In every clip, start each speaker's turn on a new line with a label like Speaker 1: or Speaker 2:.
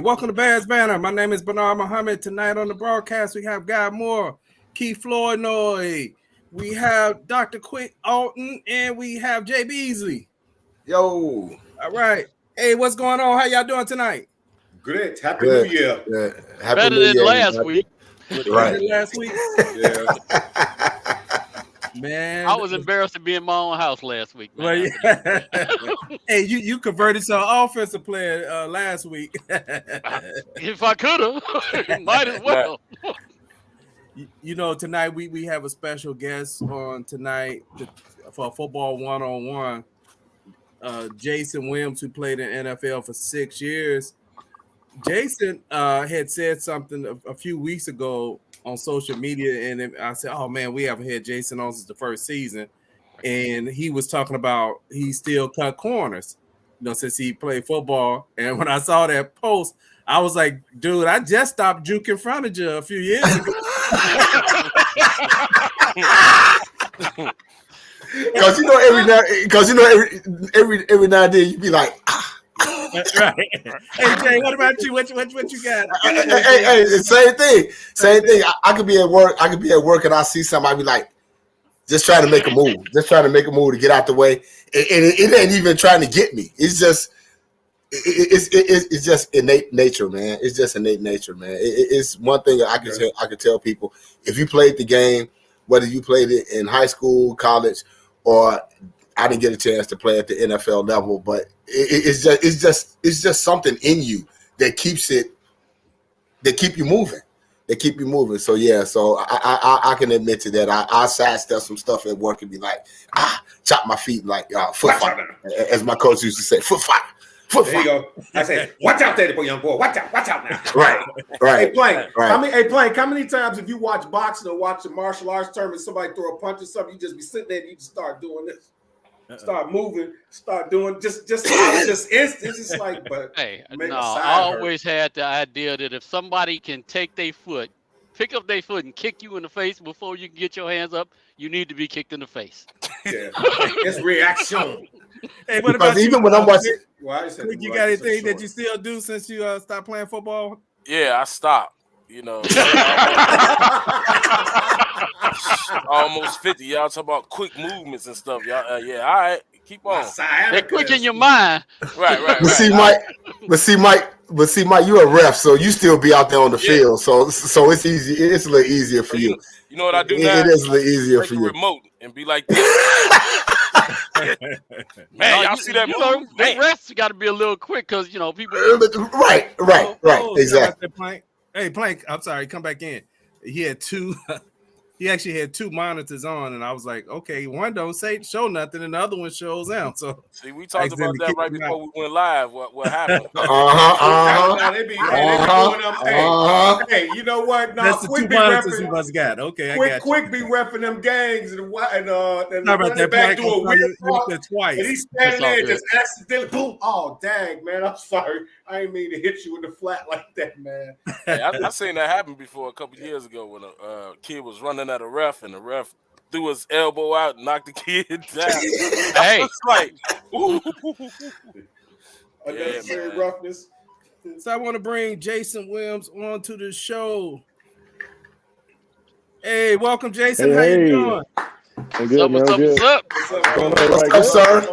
Speaker 1: welcome to Bears Banner. My name is Bernard Muhammad. Tonight on the broadcast, we have Guy Moore, Keith Flournoy, we have Dr. Quick Alton, and we have Jay Beasley.
Speaker 2: Yo.
Speaker 1: All right. Hey, what's going on? How y'all doing tonight?
Speaker 3: Great. Happy New Year.
Speaker 2: Happy
Speaker 4: Better
Speaker 2: New
Speaker 4: than
Speaker 2: Year,
Speaker 4: last
Speaker 2: everybody.
Speaker 4: week.
Speaker 1: Right. Last week?
Speaker 3: Yeah.
Speaker 1: Man.
Speaker 4: I was embarrassed to be in my own house last week, man.
Speaker 1: Well, yeah. Hey, you converted to an offensive player last week.
Speaker 4: If I could have, might as well.
Speaker 1: You know, tonight we have a special guest on tonight for Football 101. Jason Williams, who played in NFL for 6 years. Jason had said something a few weeks ago on social media, and I said, "Oh man, we haven't had Jason on since the first season." And he was talking about he still cut corners, since he played football. And when I saw that post, I was like, "Dude, I just stopped juking frontage a few years ago."
Speaker 2: Because every now and then you be like,
Speaker 1: Right. Hey Jay, what about you? What you got?
Speaker 2: Hey, same thing. I could be at work. And I see something. I be like, just trying to make a move. To get out the way. And it ain't even trying to get me. It's just, it's just innate nature, man. It's just innate nature, man. It's one thing I can tell people. If you played the game, whether you played it in high school, college, or I didn't get a chance to play at the NFL level, but it's just something in you that keep you moving. So yeah, so I can admit to that. I sidestep some stuff at work and be like, chop my feet like foot fight, as my coach used to say, foot fight.
Speaker 3: There you go. I say, watch out there, young boy. Watch out now.
Speaker 2: Right.
Speaker 3: Hey, Plank.
Speaker 2: Right.
Speaker 3: How many times if you watch boxing or watch a martial arts tournament, somebody throw a punch or something, you just be sitting there and you just start doing this. Start moving, start doing just it's just like, but
Speaker 4: hey, no, I always had the idea that if somebody can pick up their foot and kick you in the face before you can get your hands up, you need to be kicked in the face.
Speaker 3: Yeah, it's reaction.
Speaker 1: Hey, what about
Speaker 2: even
Speaker 1: you?
Speaker 2: When I'm watching,
Speaker 1: You got anything that you still do since you stopped playing football?
Speaker 5: Yeah, I stopped. Almost 50. Y'all talk about quick movements and stuff. Y'all, all right, keep on.
Speaker 4: They're quick in your mind.
Speaker 5: Right.
Speaker 2: But see, Mike, you're a ref, so you still be out there on the field. So it's easy. It's a little easier for you.
Speaker 5: You know what I do now?
Speaker 2: It is a little easier
Speaker 5: Take
Speaker 2: for
Speaker 5: the
Speaker 2: you.
Speaker 5: remote and be like this. Man, y'all see that move?
Speaker 4: The refs got to be a little quick because people.
Speaker 2: Right. Exactly.
Speaker 1: Hey, Plank, I'm sorry, come back in. He had two. He actually had two monitors on, and I was like, okay, one don't show nothing, and the other one shows out. So
Speaker 5: see, we talked about that right before we went live. What happened?
Speaker 3: Hey, you know what? No,
Speaker 1: that's the two monitors you must got. Okay, I got
Speaker 3: Quick be repping them gangs and
Speaker 1: sorry about that,
Speaker 3: back
Speaker 1: Plank.
Speaker 3: to a weird
Speaker 1: twice.
Speaker 3: and he's standing there and just accidentally boom. Oh, dang, man, I'm sorry. I didn't mean to hit you in the flat like that, man.
Speaker 5: Hey, I seen that happen before a couple years ago when a kid was running at a ref and the ref threw his elbow out and knocked the kid down.
Speaker 4: Hey,
Speaker 5: it's like
Speaker 3: unnecessary roughness.
Speaker 1: So I want to bring Jason Williams on to the show. Hey, welcome, Jason. How you doing?
Speaker 6: I'm good, man.
Speaker 4: What's up?
Speaker 2: What's up, sir?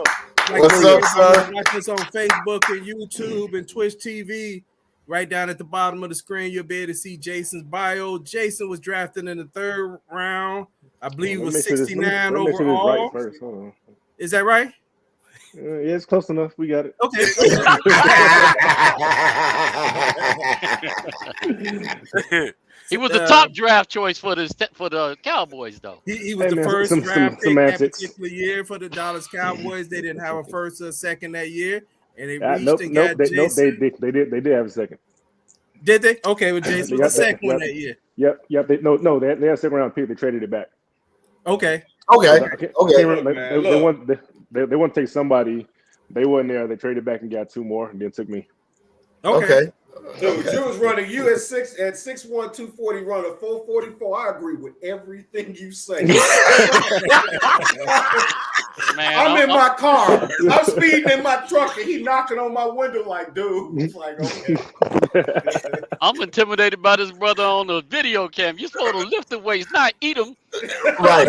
Speaker 2: What's up, sir?
Speaker 1: Watch us on Facebook and YouTube and Twitch TV. Right down at the bottom of the screen, you'll be able to see Jason's bio. Jason was drafted in the 3rd round. I believe it was 69 overall.
Speaker 6: Right first. Hold on.
Speaker 1: Is that right?
Speaker 6: Yeah, it's close enough. We got it.
Speaker 1: Okay.
Speaker 4: He was the top draft choice for the Cowboys, though.
Speaker 1: He was the first draft pick that particular year for the Dallas Cowboys. They didn't have a first or second that year, and they reached Jason.
Speaker 6: They did have a second.
Speaker 1: Did they? Okay, well, Jason was the second one that year.
Speaker 6: Yep. They had a second round pick. They traded it back.
Speaker 1: Okay.
Speaker 6: They want to take somebody. They wasn't there. They traded back and got 2 more, and then took me.
Speaker 1: Okay.
Speaker 3: Dude, you was running. You at 6'1", 240, run a 4.44. I agree with everything you say.
Speaker 4: Man,
Speaker 3: I'm in my car. I'm speeding in my truck, and he knocking on my window like, dude. It's like, okay.
Speaker 4: I'm intimidated by this brother on the video cam. You're supposed to lift the weights, not eat them.
Speaker 2: Right.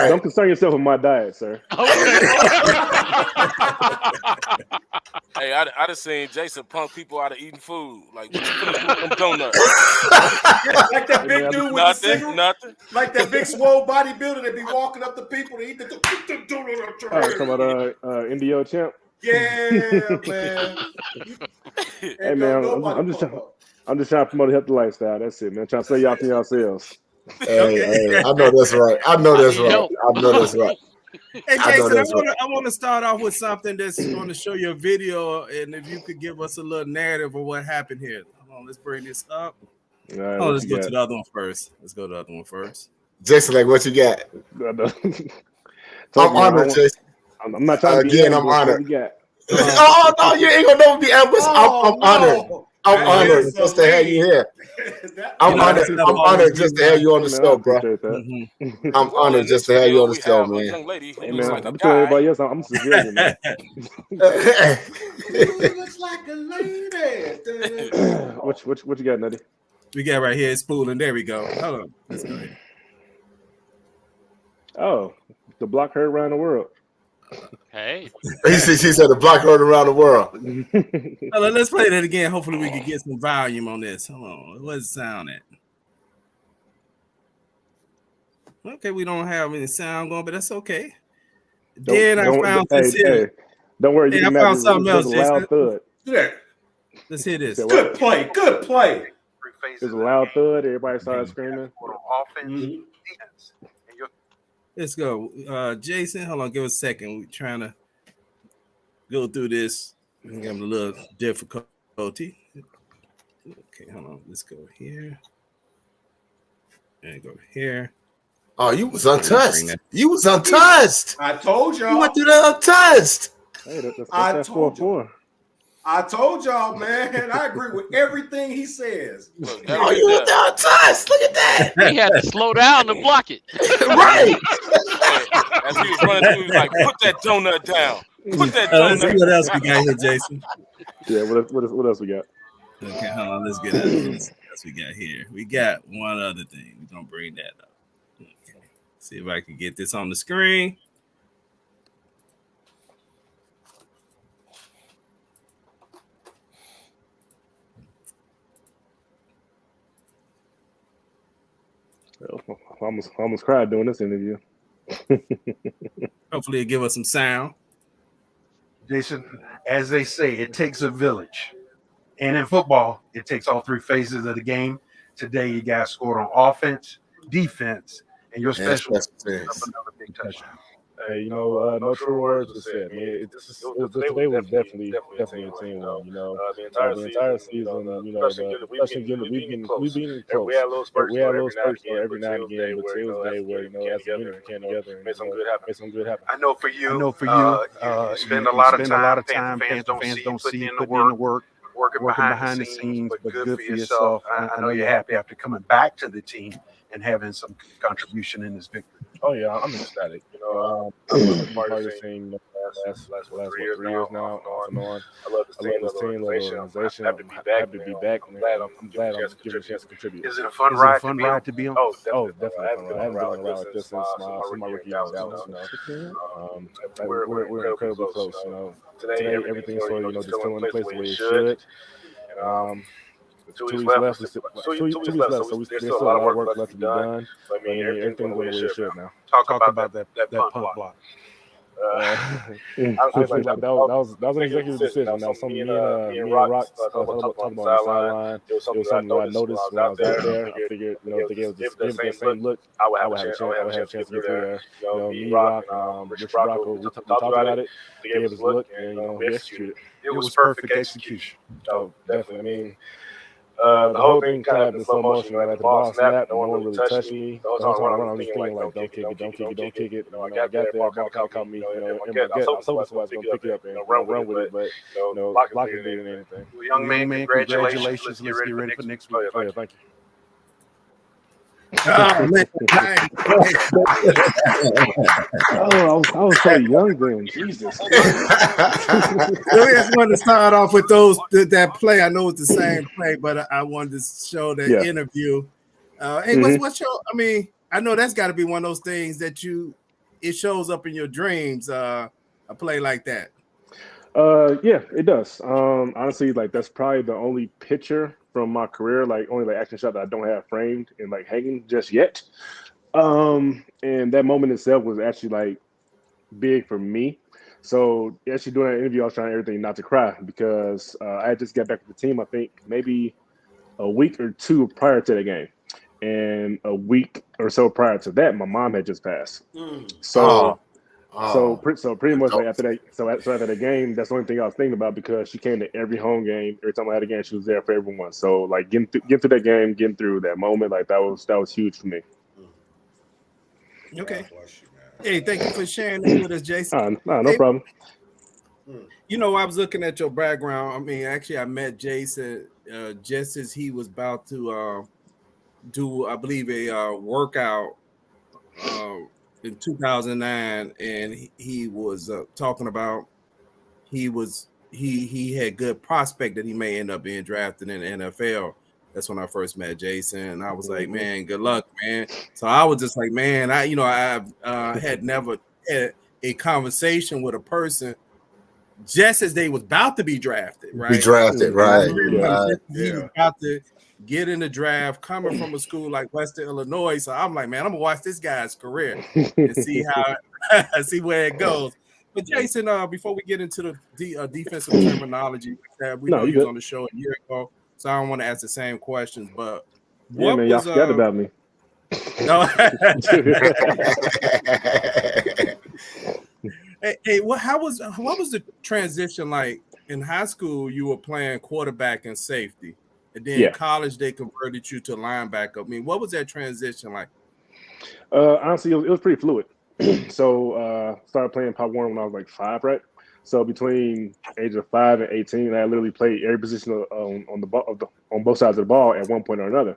Speaker 6: Don't concern yourself with my diet, sir.
Speaker 4: Okay.
Speaker 5: Hey, I just seen Jason punk people out of eating food. Like, what you finna do with them donuts?
Speaker 3: Like that big dude with the cigarette.
Speaker 5: Nothing.
Speaker 3: Like that big swole bodybuilder that be walking up to people to eat the donut.
Speaker 6: Talking about Indio Champ.
Speaker 3: Yeah, man.
Speaker 6: Hey man, I'm just trying to promote a healthy lifestyle. That's it, man. Trying to say y'all from yourselves.
Speaker 2: Hey, I know that's right.
Speaker 1: Hey, Jason, I want to start off with something that's going to show you a video, and if you could give us a little narrative of what happened here. Hold on, let's bring this up.
Speaker 6: All right,
Speaker 1: let's go to the other one first.
Speaker 2: Jason, like, what you got?
Speaker 6: I'm
Speaker 2: honored, Jason.
Speaker 6: I'm not trying to be
Speaker 2: again. I'm honored.
Speaker 6: Oh
Speaker 2: no, you ain't gonna never be ambushed. I'm honored. I'm honored just to have you here. I'm honored just to have you on the show, bro. I'm honored just to have you on the show, man.
Speaker 5: Young lady who
Speaker 6: hey,
Speaker 5: looks
Speaker 6: man,
Speaker 5: like
Speaker 6: I'm
Speaker 5: a
Speaker 6: telling
Speaker 5: guy.
Speaker 6: everybody else I'm civilian, man.
Speaker 3: Looks like a lady.
Speaker 6: What you got, Nutty?
Speaker 1: We got right here. It's spooling. There we go. Hold on. Let's go ahead.
Speaker 6: Oh, the block heard around the world.
Speaker 4: Hey.
Speaker 2: She said the block heard around the world.
Speaker 1: Hold on, let's play that again. Hopefully we can get some volume on this. Hold on. What's the sound at? Okay, we don't have any sound going, but that's okay. Then I found this here.
Speaker 6: Don't worry, you
Speaker 1: I
Speaker 6: can
Speaker 1: found
Speaker 6: imagine
Speaker 1: something else,
Speaker 6: a loud thud.
Speaker 3: Yeah.
Speaker 1: Let's hear this.
Speaker 3: Good play.
Speaker 6: There's a loud thud. Everybody started screaming.
Speaker 3: Mm-hmm.
Speaker 1: Let's go. Jason, hold on. Give us a second. We're trying to go through this. We can have a little difficulty. Okay, hold on. Let's go here. And go here.
Speaker 2: Oh, you was untouched. I
Speaker 3: told y'all.
Speaker 2: You went through that untouched.
Speaker 6: Hey, that's 4-4.
Speaker 3: I told y'all, man. I agree with everything he says.
Speaker 5: Look,
Speaker 2: oh, you went there untouched. Look at that.
Speaker 4: He had to slow down to block it.
Speaker 2: Right.
Speaker 5: As he was running through, he was like, "Put that donut down. Put that donut."
Speaker 1: Let's see what else we got here, Jason.
Speaker 6: Yeah, what else we got?
Speaker 1: Okay, hold on. Let's get out of this. What else we got here? We got one other thing. We're gonna bring that up. Okay. See if I can get this on the screen.
Speaker 6: I almost cried doing this interview.
Speaker 1: Hopefully, it'll give us some sound.
Speaker 7: Jason, as they say, it takes a village. And in football, it takes all three phases of the game. Today, you guys scored on offense, defense, and your special another big touchdown.
Speaker 6: Hey, no true words were said. Today was definitely a team win. The entire season, the freshman unit, we've been close. We had a little spurts every now and again, but today was a day where, as a unit, we came together and made some good happen.
Speaker 7: I know for you, you spend a lot of time. Fans don't see you putting in the work, working behind the scenes, but good for yourself. I know you're happy after coming back to the team and having some contribution in this victory.
Speaker 6: Oh yeah, I'm ecstatic. I've been part of this team the last 3 years now. Off and on. I love this team, love the organization. I'm happy to be back. I'm glad I'm given a chance to contribute.
Speaker 7: Is it a fun ride to be on?
Speaker 6: Oh, definitely. I haven't been on a ride like this since my rookie year in Dallas. We're incredibly close. Today everything's sort of just still in place the way it should. 2 weeks left. 2 weeks left, so there's still a lot of work left to be done. I mean, everything's going the way it should now.
Speaker 7: Talk about that punt block.
Speaker 6: That was an executive decision. That was something me and Rock talked about on the sideline. It was something that I noticed when I was out there. I figured, if they gave that same look, I would have a chance to get through there. Me, Rock, Richard Rocco, we talked about it. They gave us a look, and we executed.
Speaker 7: It was perfect execution.
Speaker 6: Oh, definitely. I mean, the whole thing kind of happened in slow motion. At the ball snapped, no one really touched me. The whole time I was thinking, like, don't kick it. I got there, ball kind of caught me. In my gut, I was hoping somebody was going to pick it up and run with it, but Lockett didn't do anything.
Speaker 7: Young man, congratulations. Let's get ready for next week.
Speaker 6: Oh, yeah, thank you.
Speaker 1: Oh man, nice.
Speaker 6: Oh, I was so young then. Jesus.
Speaker 1: I just wanted to start off with that play. I know it's the same play, but I wanted to show that interview. Hey, what's your? I mean, I know that's got to be one of those things that it shows up in your dreams. A play like that.
Speaker 6: Yeah, it does. Honestly, like that's probably the only picture from my career, like only like action shot that I don't have framed and like hanging just yet. And that moment itself was actually like big for me. So actually doing that interview, I was trying everything not to cry because I had just got back with the team. I think maybe a week or two prior to the game, and a week or so prior to that, my mom had just passed. So. So pretty much like after that, so after the game, that's the only thing I was thinking about because she came to every home game. Every time I had a game, she was there for everyone. So like getting through that game, getting through that moment, like that was huge for me.
Speaker 1: Okay. Hey, thank you for sharing that with us, Jason.
Speaker 6: No problem.
Speaker 1: You know, I was looking at your background. I mean, actually, I met Jason just as he was about to do, I believe, a workout in 2009, and he was talking about he had good prospect that he may end up being drafted in the NFL. That's when I first met Jason, and I was like, man, good luck, man. So I was just like, man, I had never had a conversation with a person just as they was about to be drafted, right?
Speaker 2: Be drafted, right?
Speaker 1: He was about to get in the draft, coming from a school like Western Illinois. So I'm like, man, I'm gonna watch this guy's career and see see where it goes. But Jason, before we get into the defensive terminology, we know you was on the show a year ago, so I don't want to ask the same questions. But
Speaker 6: yeah, man, y'all forgot about me.
Speaker 1: No. Hey, what was the transition like in high school? You were playing quarterback and safety, and then in college they converted you to linebacker. I mean, what was that transition like?
Speaker 6: Honestly, it was pretty fluid. So started playing Pop Warner when I was like 5, right? So between age of 5 and 18, I literally played every position on the ball on both sides of the ball at one point or another.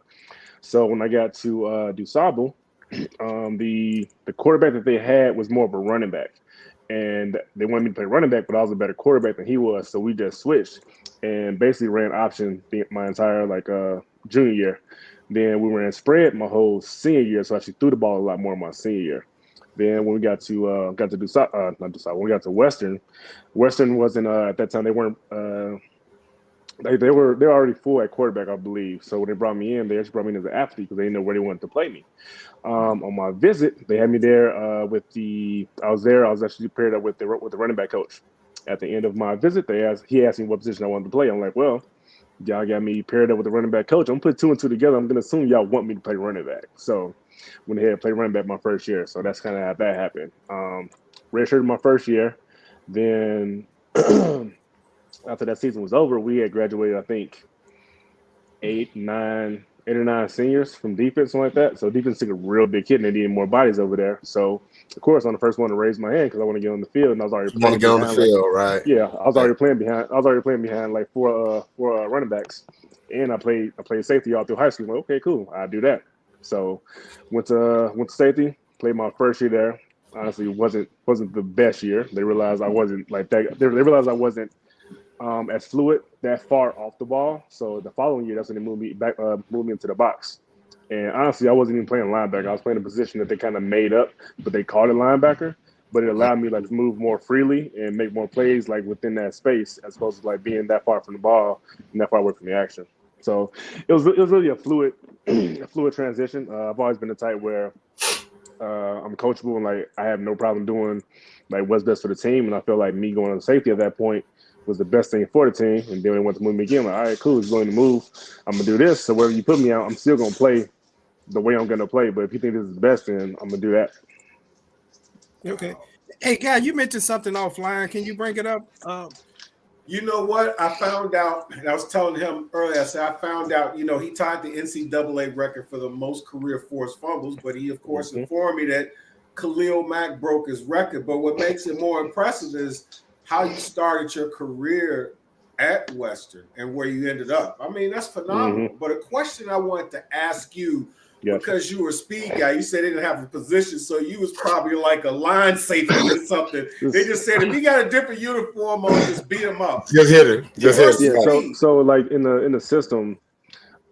Speaker 6: So when I got to DuSable, the quarterback that they had was more of a running back, and they wanted me to play running back, but I was a better quarterback than he was. So we just switched and basically ran option my entire junior year. Then we ran spread my whole senior year, so I actually threw the ball a lot more in my senior year. Then when we got to when we got to Western wasn't at that time they weren't they were already full at quarterback, I believe. So when they brought me in, they actually brought me in as an athlete because they didn't know where they wanted to play me. On my visit, they had me there I was actually paired up with the running back coach. At the end of my visit, he asked me what position I wanted to play. I'm like, well, y'all got me paired up with the running back coach. I'm gonna put 2 and 2 together. I'm gonna assume y'all want me to play running back. So went ahead and played running back my first year. So that's kind of how that happened. Redshirted my first year. Then after that season was over, we had graduated, I think, 8 or 9 seniors from defense, something like that. So defense took a real big hit, and they needed more bodies over there. So, of course, I'm the first one to raise my hand because I want to get on the field, and I was already playing
Speaker 2: behind, on the field, right?
Speaker 6: Yeah, I was already playing behind like four running backs, and I played safety all through high school. Like, okay, cool, I'll do that. So, went to safety, played my first year there. Honestly, wasn't the best year. They realized I wasn't like that. They realized I wasn't as fluid that far off the ball. So the following year, that's when they moved me into the box. And honestly, I wasn't even playing linebacker. I was playing a position that they kind of made up, but they called it linebacker. But it allowed me like to move more freely and make more plays like within that space, as opposed to like being that far from the ball and that far away from the action. So it was really a fluid transition. I've always been the type where I'm coachable and like I have no problem doing like what's best for the team. And I feel like me going on safety at that point was the best thing for the team. And then they want to move me again. Like, all right, cool, he's going to move. I'm gonna do this. So wherever you put me out, I'm still gonna play the way I'm gonna play. But if you think this is the best, then I'm gonna do that.
Speaker 1: Okay. Hey, guy, you mentioned something offline. Can you bring it up?
Speaker 3: You know what? I found out, and I was telling him earlier, I said I found out, he tied the NCAA record for the most career forced fumbles, but he, of course, informed me that Khalil Mack broke his record. But what makes it more impressive is how you started your career at Western and where you ended up. I mean, that's phenomenal. But a question I wanted to ask you because you were a speed guy, you said they didn't have a position, so you was probably like a line safety or something. They just said, if he got a different uniform on, just beat him up.
Speaker 2: Just hit him. Just hit him.
Speaker 6: Yeah. So like in the system,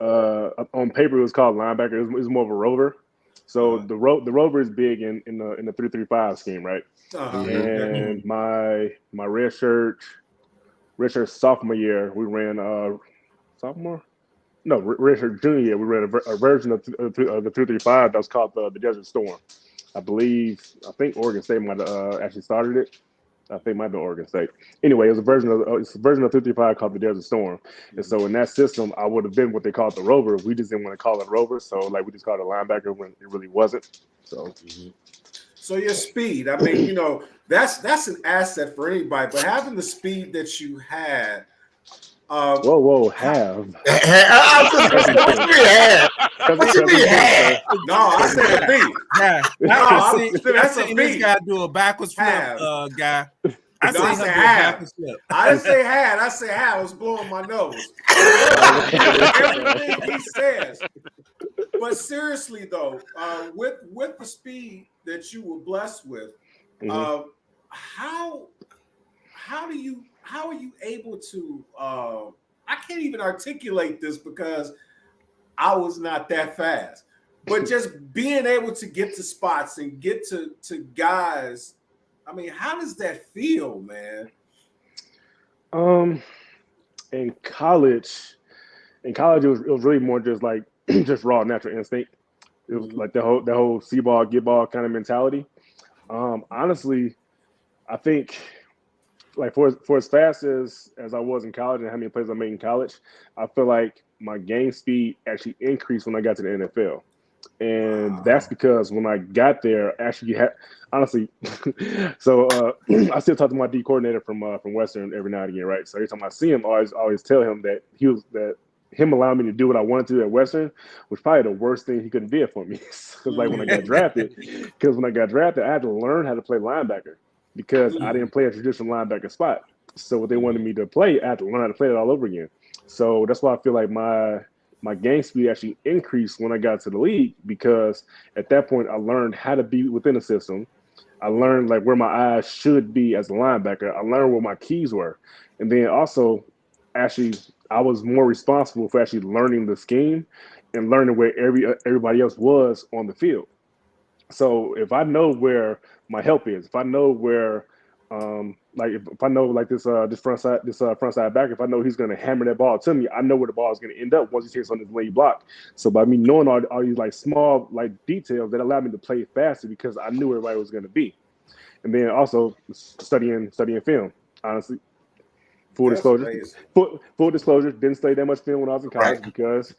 Speaker 6: on paper it was called linebacker. It was more of a rover. So the rover is big in the 3-3-5 scheme, right? And my red shirt sophomore year, we ran sophomore. No, Richard Jr. year, we ran a version of the 3-3-5 that was called the Desert Storm. I think Oregon State might have actually started it. I think it might be Oregon State. Anyway, it was a version of 3-3-5 called the Desert Storm. And so in that system, I would have been what they called the rover. We just didn't want to call it rover, so like we just called it linebacker when it really wasn't.
Speaker 3: So your speed, I mean, that's an asset for anybody. But having the speed that you had.
Speaker 2: Have.
Speaker 3: What
Speaker 2: you mean have?
Speaker 3: No, I said a B.
Speaker 1: That's a B. This guy do a backwards flip, guy. I didn't say had. I said had. I was blowing my nose. Everything he says. But seriously, though, with the speed that you were blessed with, how are you able to? I can't even articulate this because I was not that fast. But just being able to get to spots and get to guys, I mean, how does that feel, man?
Speaker 6: In college, it was really more just like just raw natural instinct. It was like the whole see ball, get ball kind of mentality. Honestly, I think like for as fast as I was in college and how many plays I made in college, I feel like my game speed actually increased when I got to the NFL. And that's because when I got there, actually, honestly, so I still talk to my D coordinator from Western every now and again, right? So every time I see him, I always tell him that him allowing me to do what I wanted to do at Western was probably the worst thing he could have did for me. Because when I got drafted, I had to learn how to play linebacker because I didn't play a traditional linebacker spot. So what they wanted me to play, I had to learn how to play it all over again. So that's why I feel like my game speed actually increased when I got to the league because at that point I learned how to be within the system. I learned like where my eyes should be as a linebacker. I learned where my keys were. And then also actually I was more responsible for actually learning the scheme and learning where everybody else was on the field. So if I know where my help is, if I know where if I know like this front side back, if I know he's going to hammer that ball to me, I know where the ball is going to end up once he takes on his lead block. So by me knowing all these like small like details that allowed me to play faster because I knew where everybody was going to be. And then also studying film, honestly. Full disclosure, didn't study that much film when I was in college because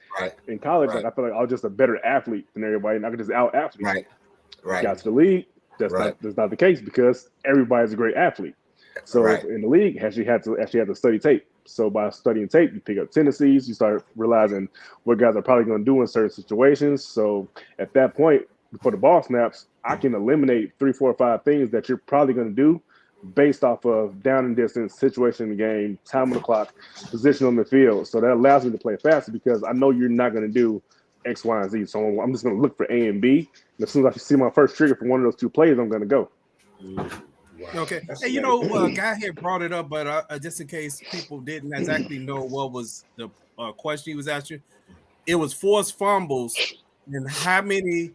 Speaker 6: in college, like I felt like I was just a better athlete than everybody, and I could just out athlete. Got to the league, that's not the case because everybody's a great athlete. So in the league, actually had to study tape. So by studying tape, you pick up tendencies, you start realizing what guys are probably going to do in certain situations. So at that point, before the ball snaps, I can eliminate 3, 4, 5 things that you're probably going to do based off of down and distance, situation in the game, time on the clock, position on the field. So that allows me to play faster because I know you're not going to do X, Y, and Z. So I'm just going to look for A and B. And as soon as I see my first trigger for one of those two plays, I'm going to go.
Speaker 1: Wow. Okay. Hey, guy here brought it up, but just in case people didn't exactly know what was the question he was asking, it was forced fumbles. And how many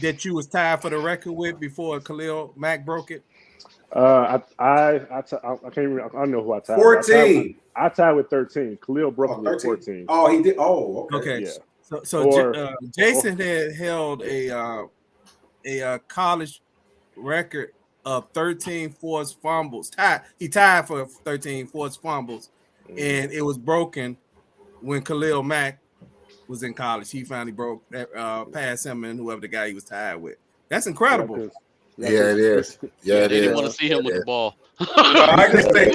Speaker 1: that you was tied for the record with before Khalil Mack broke it?
Speaker 6: I can't remember. I don't know who I tied.
Speaker 3: 14.
Speaker 6: I tied with 13. Khalil broke it with 14.
Speaker 3: Oh, he did. Oh, okay.
Speaker 1: Yeah. So Jason had held a college record of 13 forced fumbles. He tied for 13 forced fumbles, and it was broken when Khalil Mack was in college. He finally broke past him and whoever the guy he was tied with. That's incredible.
Speaker 2: Yeah, it is. Yeah, it is.
Speaker 4: They didn't want to see him with the ball.
Speaker 3: I just think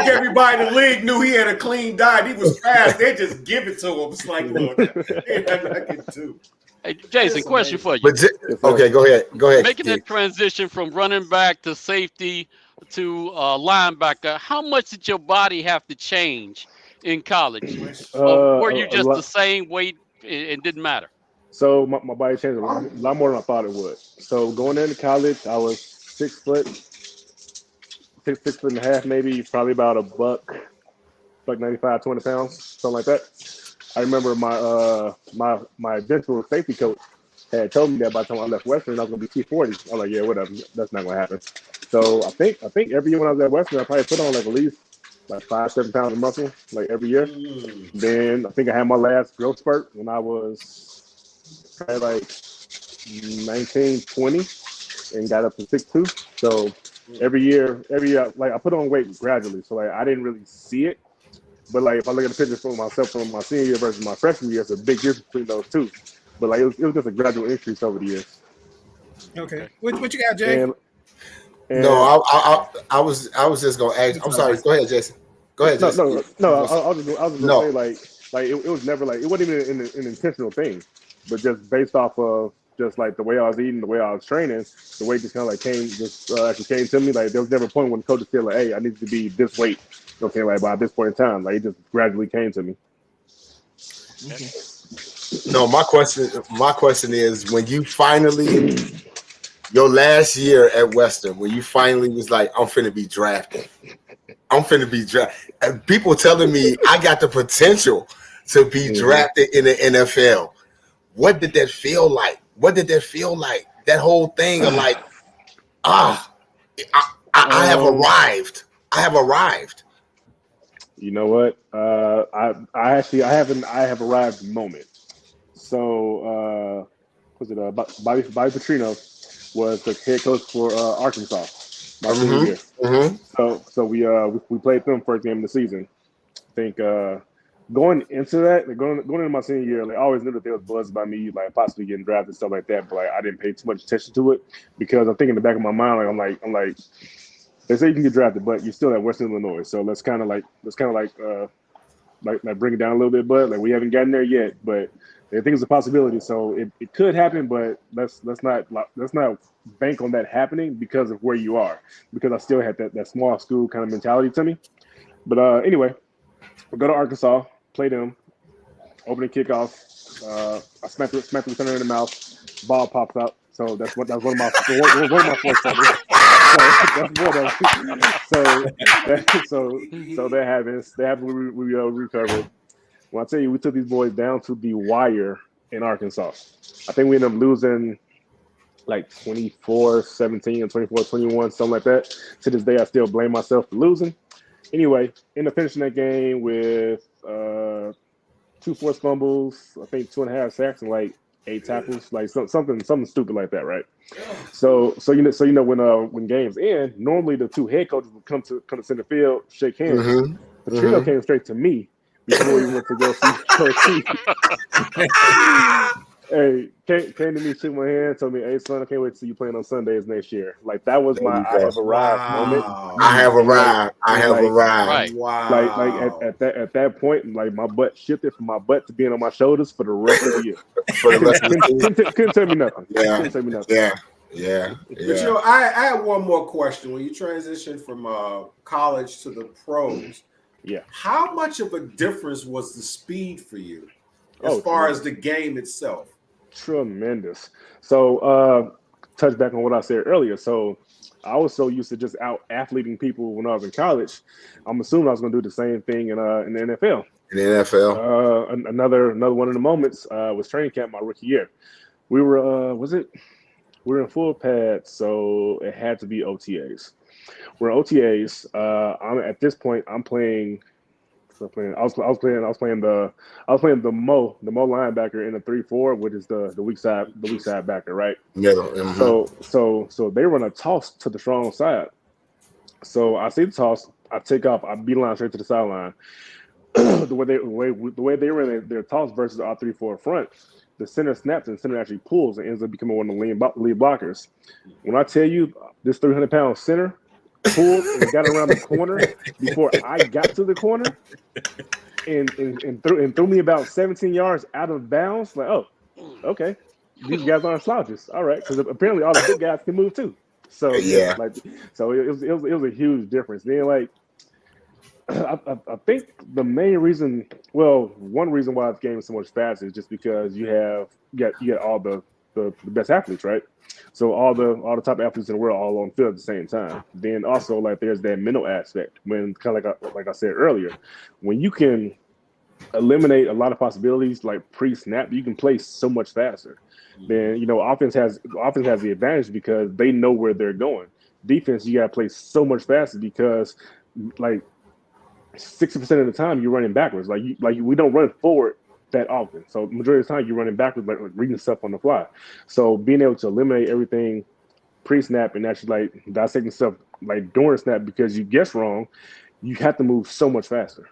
Speaker 3: everybody in the league knew he had a clean diet. He was fast. They just give it to him. It's like, look, he had nothing I can do.
Speaker 4: Hey, Jason, question for you.
Speaker 2: Okay, go ahead.
Speaker 4: Making that transition from running back to safety to linebacker, how much did your body have to change in college? Were you just the same weight it didn't matter.
Speaker 6: So my body changed a lot more than I thought it would. So going into college, I was 6', 6'1.5", maybe, probably about a buck 95, 200 pounds, something like that. I remember my eventual safety coach had told me that by the time I left Western, I was gonna be 240. I was like, yeah, whatever, that's not gonna happen. So I think every year when I was at Western, I probably put on like at least like 5-7 pounds of muscle, like every year. Then I think I had my last growth spurt when I was probably like 19, 20, and got up to 6'2". So every year, like I put on weight gradually. So like I didn't really see it, but like if I look at the picture for myself from my senior year versus my freshman year, it's a big difference between those two. But like it was just a gradual increase over the years.
Speaker 1: Okay, what you got, Jay?
Speaker 6: And
Speaker 2: No, I was just gonna ask. I'm sorry. Go ahead, Jason. Go ahead, Jason.
Speaker 6: No. I was just gonna say like it was never like it wasn't even an intentional thing, but just based off of just like the way I was eating, the way I was training, the weight just kind of like actually came to me. Like there was never a point when the coach said like, "Hey, I need to be this weight." Okay, like by this point in time, like it just gradually came to me.
Speaker 2: No, my question is when you finally your last year at Western, when you finally was like, I'm finna be drafted. And people telling me I got the potential to be drafted in the NFL. What did that feel like? That whole thing of like, I have arrived. I have arrived.
Speaker 6: You know what? I have arrived moment. So was it Bobby Petrino was the head coach for Arkansas my senior year. So we played them first game of the season. I think going into my senior year, like I always knew that there was buzz about me, like possibly getting drafted and stuff like that. But like I didn't pay too much attention to it because I think in the back of my mind, like I'm like they say you can get drafted, but you're still at Western Illinois. So let's kind of like bring it down a little bit, but like we haven't gotten there yet. But I think it's a possibility. So it could happen, but let's not bank on that happening because of where you are. Because I still had that small school kind of mentality to me. But anyway, we go to Arkansas, play them, opening kickoff. I smacked the center in the mouth, ball pops up. So that's one of my forced fumbles. So that happens. We recovered. When I tell you, we took these boys down to the wire in Arkansas. I think we ended up losing like 24-17 and 24-21, something like that. To this day, I still blame myself for losing. Anyway, ended up finishing that game with 2 forced fumbles, I think 2.5 sacks, and like 8 tackles, like something stupid like that, right? So when games end, normally the 2 head coaches would come to center field, shake hands. Petrino came straight to me before he went to go see Coach. Hey, came to me, shook my hand, told me, "Hey son, I can't wait to see you playing on Sundays next year." Like that was my I have arrived moment.
Speaker 2: I have arrived.
Speaker 4: Right.
Speaker 3: Wow.
Speaker 6: Like at that point, like my butt shifted from my butt to being on my shoulders for the rest of the year.
Speaker 2: For the rest of the season.
Speaker 6: Couldn't tell me nothing.
Speaker 2: Yeah.
Speaker 6: Couldn't tell me nothing.
Speaker 2: Yeah.
Speaker 3: But you know, I have one more question. When you transition from college to the pros, how much of a difference was the speed for you as far as the game itself?
Speaker 6: Tremendous. So touch back on what I said earlier. So I was so used to just out athleting people when I was in college. I'm assuming I was going to do the same thing in the NFL.
Speaker 2: In the NFL.
Speaker 6: Another one of the moments was training camp my rookie year. We were we were in full pads, so it had to be OTAs. We're in OTAs. I'm at this point. I'm playing. I was playing the Mo linebacker in the 3-4, which is the weak side backer, right?
Speaker 2: Yeah.
Speaker 6: So they run a toss to the strong side. So I see the toss, I take off, I beat line straight to the sideline. the way they ran their toss versus our 3-4 front, the center snaps and the center actually pulls and ends up becoming one of the lead blockers. When I tell you this 300-pound center pulled and got around the corner before I got to the corner and threw me about 17 yards out of bounds. Like, oh, okay, these guys aren't slouches. All right, because apparently all the big guys can move too. So it was a huge difference. Then like I think the main reason, well, one reason why the game is so much faster is just because you get all the best athletes, right? So all the top athletes in the world all on field at the same time. Then also like there's that mental aspect when kind of like I said earlier, when you can eliminate a lot of possibilities like pre-snap, you can play so much faster. Then offense has the advantage because they know where they're going. Defense, you gotta play so much faster because like 60% of the time you're running backwards. Like we don't run forward that often. So majority of the time you're running backwards, like reading stuff on the fly. So being able to eliminate everything pre-snap and actually like dissecting stuff like during snap because you guess wrong, you have to move so much faster.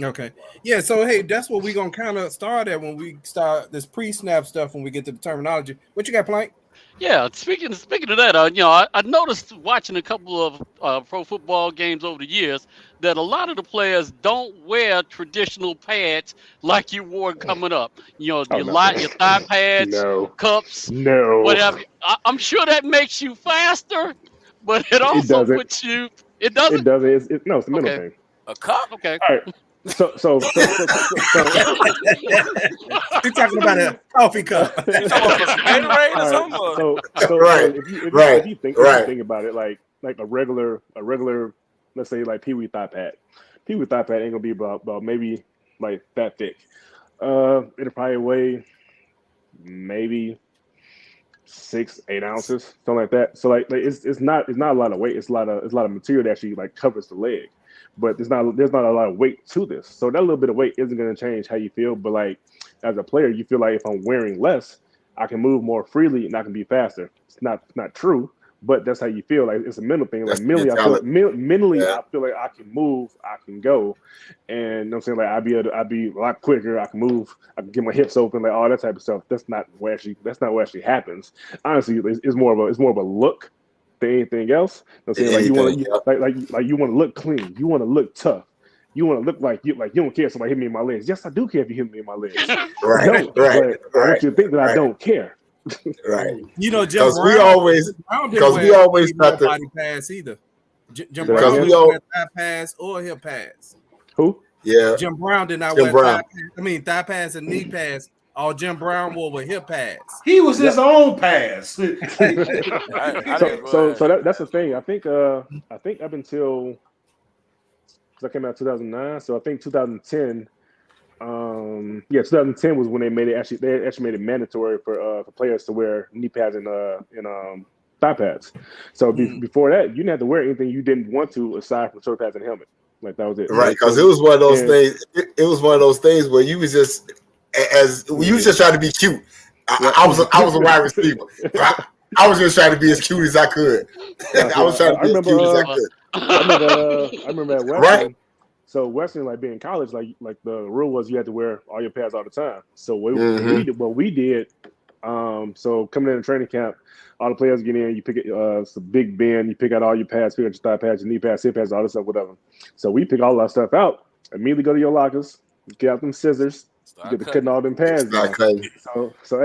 Speaker 1: Okay. Yeah. So, hey, that's what we're going to kind of start at when we start this pre-snap stuff when we get to the terminology. What you got, Plank?
Speaker 4: Yeah, speaking of that, I noticed watching a couple of pro football games over the years that a lot of the players don't wear traditional pads like you wore coming up. Your thigh pads, cups, whatever. I'm sure that makes you faster, but it also puts you. It doesn't.
Speaker 6: It doesn't. It's a mental thing.
Speaker 5: A cup.
Speaker 4: Okay.
Speaker 6: All right. So
Speaker 1: you're talking about a coffee cup.
Speaker 6: If you think about it, like a regular, let's say like Pee Wee thigh pad. Pee Wee thigh pad ain't gonna be about maybe like that thick. It'll probably weigh maybe 6-8 ounces, something like that. So like it's not a lot of weight. It's a lot of material that actually like covers the leg. But there's not a lot of weight to this. So that little bit of weight isn't going to change how you feel. But like as a player, you feel like if I'm wearing less, I can move more freely and I can be faster. It's not true, but that's how you feel. Like it's a mental thing. Like mentally, I feel like I can move, I can go, and you know what I'm saying, like I'd be a lot quicker. I can move, I can get my hips open, like all that type of stuff. That's not what actually happens. Honestly, it's more of a look than anything else. You know what I'm saying? Like you want to look clean. You want to look tough. You want to look like you don't care if somebody hit me in my legs. Yes, I do care if you hit me in my legs.
Speaker 2: Right.
Speaker 6: But I want you to think that I don't care.
Speaker 2: Right.
Speaker 1: Jim Brown,
Speaker 2: because we always got the
Speaker 1: body pass either. Jim Brown didn't wear thigh pass or hip pass.
Speaker 6: Who?
Speaker 2: Yeah.
Speaker 1: Jim Brown did not wear thigh pass and knee pass. All Jim Brown wore were hip pads.
Speaker 3: He was his own pass.
Speaker 6: So that's the thing. I think up until I came out in 2009. So I think 2010. 2010 was when they actually made it mandatory for players to wear knee pads and thigh pads. So before that, you didn't have to wear anything you didn't want to aside from shoulder pads and helmet. Like that was it.
Speaker 2: Right, because it was one of those things. It was one of those things where you was just trying to be cute. I was a wide receiver. I was just trying to be as cute as I could. I was trying to be as cute as I could.
Speaker 6: I remember at Western. Right. So Western, like being in college, like the rule was you had to wear all your pads all the time. So what we did, so coming in training camp, all the players get in, you pick it's a big bin, you pick out all your pads, pick out your thigh pads, your knee pads, hip pads, all this stuff, whatever. So we pick all that stuff out, immediately go to your lockers, get out them scissors, get to cutting all them pads down. So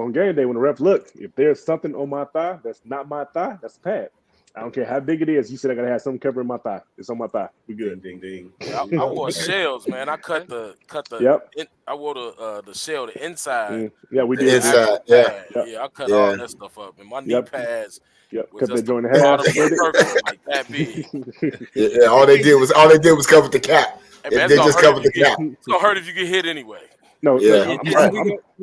Speaker 6: on game day when the ref look, if there's something on my thigh that's not my thigh, that's a pad. I don't care how big it is. You said I gotta have something covering my thigh. It's on my thigh. We good.
Speaker 3: Ding ding.
Speaker 5: I wore shells, man. I cut the.
Speaker 6: Yep.
Speaker 5: I wore the shell, the inside.
Speaker 6: Yeah, we did.
Speaker 2: Inside.
Speaker 5: Yeah, I cut all that stuff up, and my knee pads.
Speaker 6: Yep. Cut that joint in half.
Speaker 5: Like that big.
Speaker 2: Yeah. All they did was cover the cap.
Speaker 5: Hey, man,
Speaker 2: they just covered the cap.
Speaker 5: It's gonna hurt if you get hit anyway.
Speaker 6: No,
Speaker 1: we're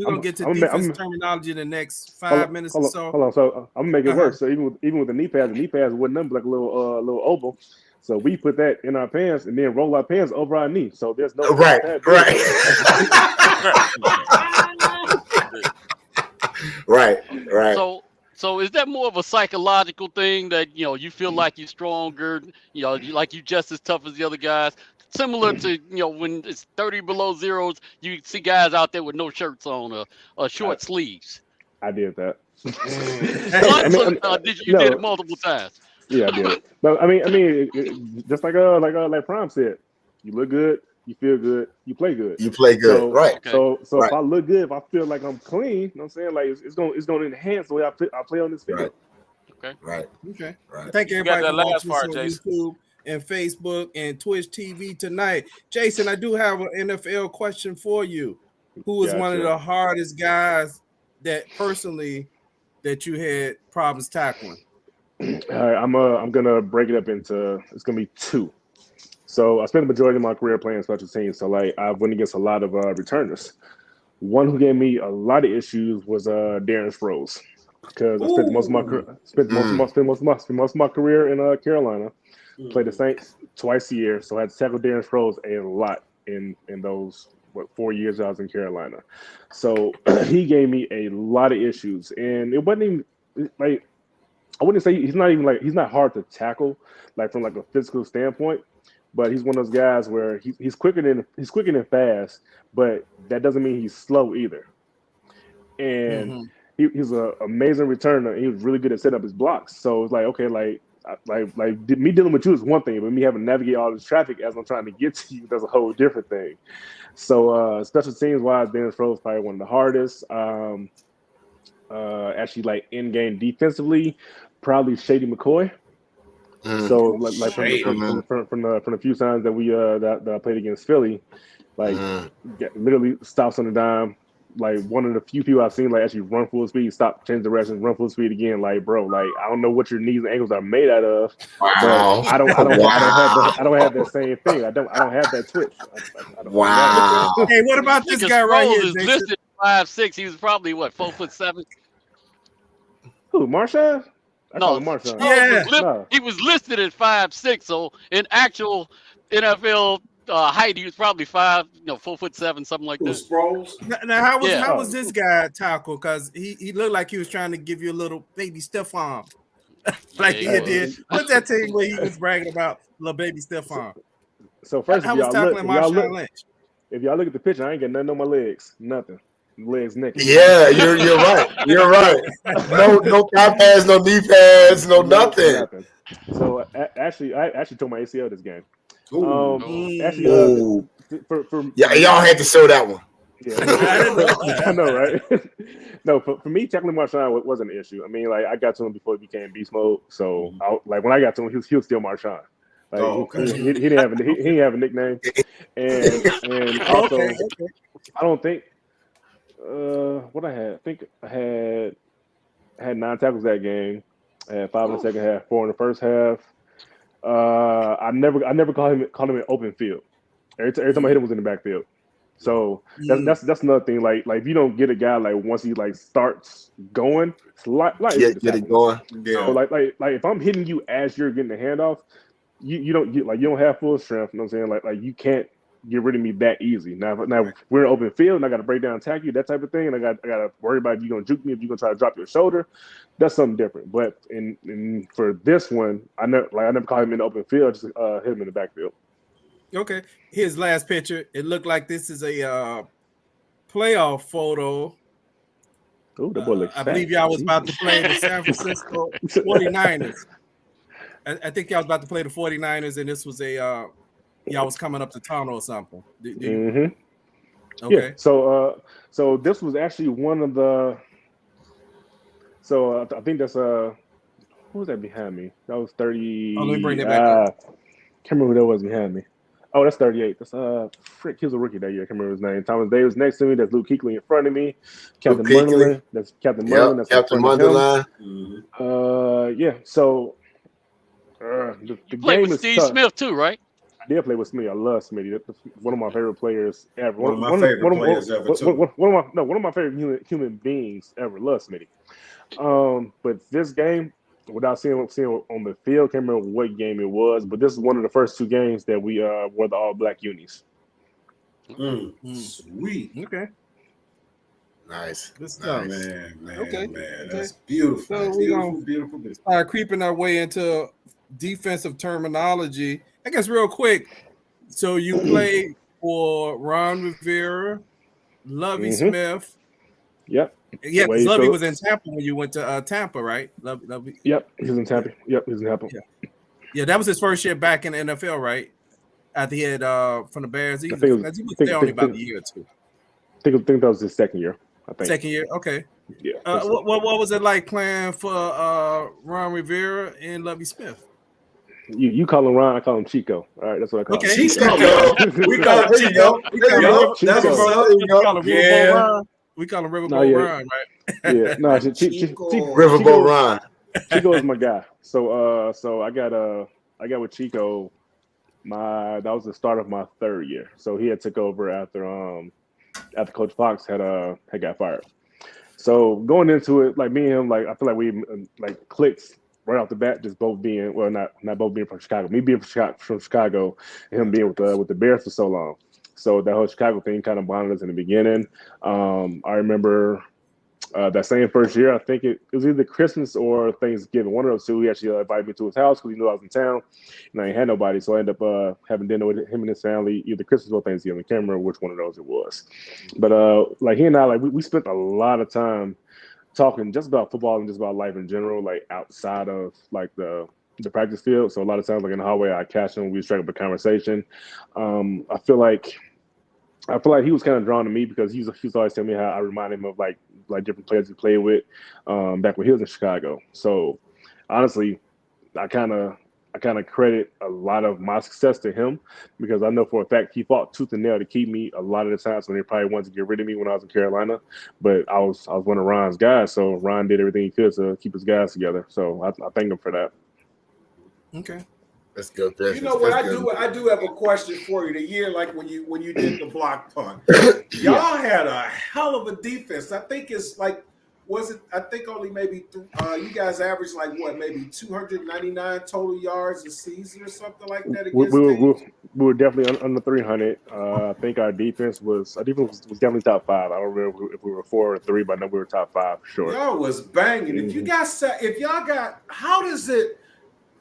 Speaker 1: gonna get to defense terminology in the next 5 minutes or so.
Speaker 6: Hold on, so I'm gonna make it worse. So even with the knee pads wasn't nothing like a little oval. So we put that in our pants and then roll our pants over our knee. So there's no
Speaker 2: right.
Speaker 4: So is that more of a psychological thing that you feel like you're stronger, like you just as tough as the other guys? Similar to when it's 30 below zeros, you see guys out there with no shirts on or short sleeves.
Speaker 6: I did that.
Speaker 4: Did it multiple times?
Speaker 6: Yeah, I did it. But I mean, just like Prime said, you look good, you feel good, you play good.
Speaker 2: So,
Speaker 6: right. So if I look good, if I feel like I'm clean, you know what I'm saying? Like it's gonna enhance the way I play on this field.
Speaker 2: Right.
Speaker 4: Okay.
Speaker 2: Right.
Speaker 1: Okay.
Speaker 2: Right.
Speaker 1: Thank everybody for watching on YouTube. and Facebook and Twitch TV tonight. Jason, I do have an NFL question for you. Who was one of the hardest guys that you had problems tackling?
Speaker 6: All right, I'm gonna break it up into, it's gonna be two. So I spent the majority of my career playing special teams. So like I went against a lot of returners. One who gave me a lot of issues was Darren Sproles, because I spent most of my career in Carolina. Played the Saints twice a year, so I had to tackle Darren Sproles a lot in those 4 years I was in Carolina. So he gave me a lot of issues, and it wasn't even like, I wouldn't say he's not hard to tackle like from like a physical standpoint, but he's one of those guys where he's quicker than fast, but that doesn't mean he's slow either. And he's an amazing returner. He was really good at setting up his blocks. So it's like, okay, like me dealing with you is one thing, but me having to navigate all this traffic as I'm trying to get to you, that's a whole different thing. So special teams wise, Darren Sproles probably one of the hardest. Actually, like in game defensively, probably Shady McCoy. So like from the few times that we that I played against Philly, like literally stops on the dime. Like one of the few people I've seen like actually run full speed, stop, change direction, run full speed again. Like, bro, like I don't know what your knees and ankles are made out of, but I don't have that same thing. I don't have that twitch.
Speaker 2: Wow.
Speaker 1: Hey, what about this guy right here?
Speaker 4: Is listed 5'6". He was probably what, 4'7".
Speaker 6: Who, Marshawn?
Speaker 4: No,
Speaker 6: Marshawn.
Speaker 1: Yeah,
Speaker 4: he was listed at 5'6". So in actual NFL height, he was probably 4'7", something like that.
Speaker 3: Sproles.
Speaker 1: Now, how was this guy tackle? Because he looked like he was trying to give you a little baby stiff arm, like he did. What's that thing where he was bragging about little baby stiff arm?
Speaker 6: So first,
Speaker 1: I was tackling Marshawn Lynch.
Speaker 6: If y'all look at the picture, I ain't got nothing on my legs, nothing. Legs naked.
Speaker 2: Yeah, you're right. You're right. No thigh pads, no knee pads, no nothing.
Speaker 6: So actually, I tore my ACL this game.
Speaker 2: Y'all had to show that one.
Speaker 6: Yeah, I know, right? No, for me, tackling Marshawn wasn't an issue. I mean, like I got to him before he became beast mode. So, when I got to him, he was still Marshawn. Like he didn't have a nickname, and also I don't think what I had. I think I had 9 tackles that game. I had 5 in the second half, 4 in the first half. I never called him in open field. Every time I hit him was in the backfield. So that's another thing. Like if you don't get a guy like once he like starts going, it's a lot
Speaker 2: get it going.
Speaker 6: Yeah. So like if I'm hitting you as you're getting the handoff, you don't have full strength. You know what I'm saying? Like you can't get rid of me that easy. Now if we're in open field and I got to break down, tackle you, that type of thing, and I got to worry about if you're gonna juke me, if you're gonna try to drop your shoulder. That's something different. But in for this one, I never caught him in the open field. Just hit him in the backfield.
Speaker 1: Okay, his last picture. It looked like this is a playoff photo.
Speaker 6: Ooh, the boy looks
Speaker 1: I believe y'all was about to play the San Francisco 49ers. I think y'all was about to play the 49ers, and this was y'all was coming up the tunnel or something. Okay.
Speaker 6: Yeah. So this was actually one of the. So I think that's who was that behind me? That was 30.
Speaker 1: Oh, let me bring that back up.
Speaker 6: Can't remember who that was behind me. Oh, that's 38. That's he was a rookie that year. I can't remember his name. Thomas Davis next to me. That's Luke Kuechly in front of me. Captain Munderland. That's Captain Munderland. That's
Speaker 2: Captain Munderland.
Speaker 6: Yeah. So the
Speaker 4: you played
Speaker 6: game
Speaker 4: with
Speaker 6: is
Speaker 4: Steve
Speaker 6: tough.
Speaker 4: Smith too, right?
Speaker 6: I did play with Smitty. I love Smitty. That's one of my favorite players ever.
Speaker 3: One of my favorite players ever too.
Speaker 6: One of my favorite human beings ever. Love Smitty. But this game, without seeing on the field, can't remember what game it was, but this is one of the first 2 games that we wore the all black unis.
Speaker 3: Sweet.
Speaker 1: Okay.
Speaker 2: Nice.
Speaker 1: Good stuff.
Speaker 3: Man.
Speaker 1: Okay.
Speaker 3: That's beautiful.
Speaker 1: So
Speaker 3: beautiful.
Speaker 1: Start creeping our way into defensive terminology. I guess real quick. So you played for Ron Rivera, Lovie Smith.
Speaker 6: Yep.
Speaker 1: Yeah, because Lovie was in Tampa when you went to Tampa, right? Lovie.
Speaker 6: Yep, he was in Tampa. Yep, he was in Tampa.
Speaker 1: Yeah, that was his first year back in the NFL, right? After he had from the Bears. He was there only about a year or 2.
Speaker 6: I think that was his second year. I think.
Speaker 1: Second year, okay.
Speaker 6: Yeah.
Speaker 1: What was it like playing for Ron Rivera and Lovie Smith?
Speaker 6: You call him Ron, I call him Chico. All right, that's what I call him.
Speaker 1: Okay,
Speaker 3: Chico.
Speaker 1: Chico.
Speaker 3: We call
Speaker 2: There you go. There you go.
Speaker 3: That's what's up.
Speaker 2: There you go.
Speaker 1: Call him
Speaker 3: Yeah.
Speaker 1: Riverboat Ron. We call him
Speaker 6: No,
Speaker 1: Riverboat
Speaker 6: yeah.
Speaker 1: Ron, right?
Speaker 6: Yeah, no,
Speaker 3: Chico.
Speaker 2: Riverboat Ron.
Speaker 6: Chico is my guy. So I got with Chico. That was the start of my third year. So he had took over after Coach Fox had got fired. So going into it, like me and him, like I feel like we like clicked right off the bat. Just both being not both being from Chicago. Me being from Chicago, and him being with the Bears for so long. So that whole Chicago thing kind of bonded us in the beginning. I remember that same first year, I think it was either Christmas or Thanksgiving. One of those two, he actually invited me to his house because he knew I was in town, and I ain't had nobody. So I ended up having dinner with him and his family, either Christmas or Thanksgiving. I can't remember which one of those it was. But like he and I, like we spent a lot of time talking just about football and just about life in general, like outside of like the practice field. So a lot of times, like in the hallway, I catch him. We strike up a conversation. I feel like he was kind of drawn to me because he's always telling me how I remind him of like different players he played with back when he was in Chicago. So honestly, I kind of credit a lot of my success to him because I know for a fact he fought tooth and nail to keep me a lot of the times when they probably wanted to get rid of me when I was in Carolina. But I was one of Ron's guys, so Ron did everything he could to keep his guys together. So I thank him for that.
Speaker 1: Okay.
Speaker 2: That's good.
Speaker 3: You know what? I do have a question for you. The year like when you did the block punt, y'all had a hell of a defense. I think it's like I think only maybe you guys averaged like what, maybe 299 total yards a season or something like that against
Speaker 6: we were definitely under 300. I think our defense was definitely top five. I don't remember if we were 4 or 3, but I know we were top 5 for sure.
Speaker 3: Y'all was banging.
Speaker 6: Mm-hmm.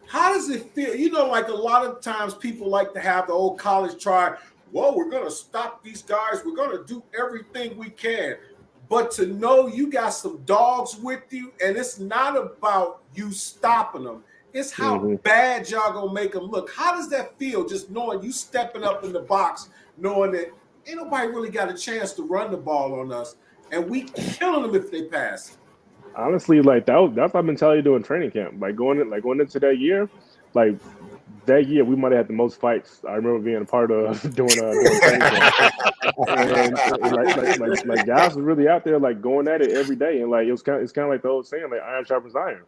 Speaker 3: How does it feel? You know, like a lot of times people like to have the old college try, well, we're going to stop these guys. We're going to do everything we can. But to know you got some dogs with you, and it's not about you stopping them. It's how bad y'all going to make them look. How does that feel, just knowing you stepping up in the box, knowing that ain't nobody really got a chance to run the ball on us, and we killing them if they pass?
Speaker 6: Honestly, like that's my mentality doing training camp. Like going into that year, like that year we might have had the most fights. I remember being a part of doing training camp, and like guys were really out there like going at it every day, and like it's kind of like the old saying, like iron sharpens iron.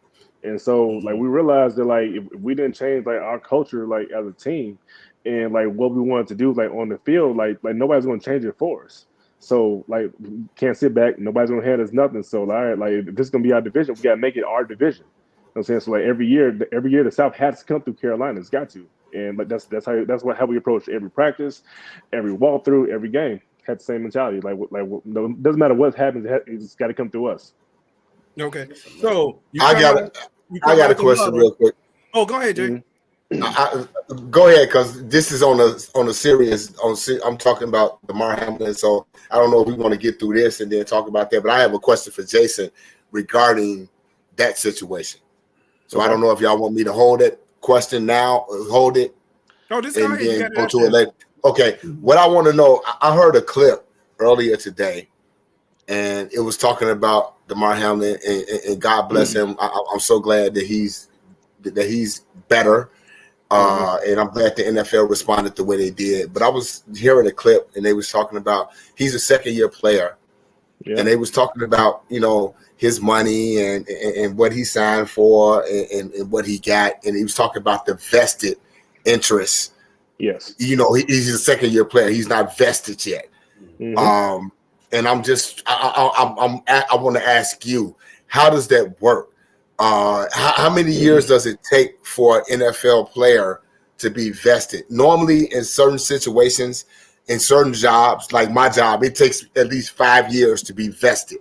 Speaker 6: And so like we realized that like if we didn't change like our culture like as a team, and like what we wanted to do like on the field, like nobody's going to change it for us. So like we can't sit back. Nobody's gonna hand us nothing. So all right, like if this is gonna be our division, we gotta make it our division. You know what I'm saying? So like every year the South has to come through Carolina. It's got to. And like that's how we approach every practice, every walkthrough, every game. Had the same mentality. It doesn't matter what happens, it's got to come through us.
Speaker 1: Okay. So
Speaker 2: I got a question real quick.
Speaker 1: Oh, go ahead, Jay.
Speaker 6: Mm-hmm.
Speaker 2: Go ahead, because this is on a serious. I'm talking about Damar Hamlin, so I don't know if we want to get through this and then talk about that. But I have a question for Jason regarding that situation. So I don't know if y'all want me to hold that question now, or hold it,
Speaker 1: this
Speaker 2: and then go to it later. Okay, what I want to know, I heard a clip earlier today, and it was talking about Damar Hamlin, and God bless him. I'm so glad that he's better. And I'm glad the NFL responded the way they did. But I was hearing a clip, and they was talking about he's a second-year player, and they was talking about his money and what he signed for and what he got, and he was talking about the vested interest.
Speaker 6: Yes,
Speaker 2: he's a second-year player; he's not vested yet.
Speaker 6: Mm-hmm.
Speaker 2: And I want to ask you, how does that work? How many years does it take for an NFL player to be vested? Normally, in certain situations, in certain jobs, like my job, it takes at least 5 years to be vested.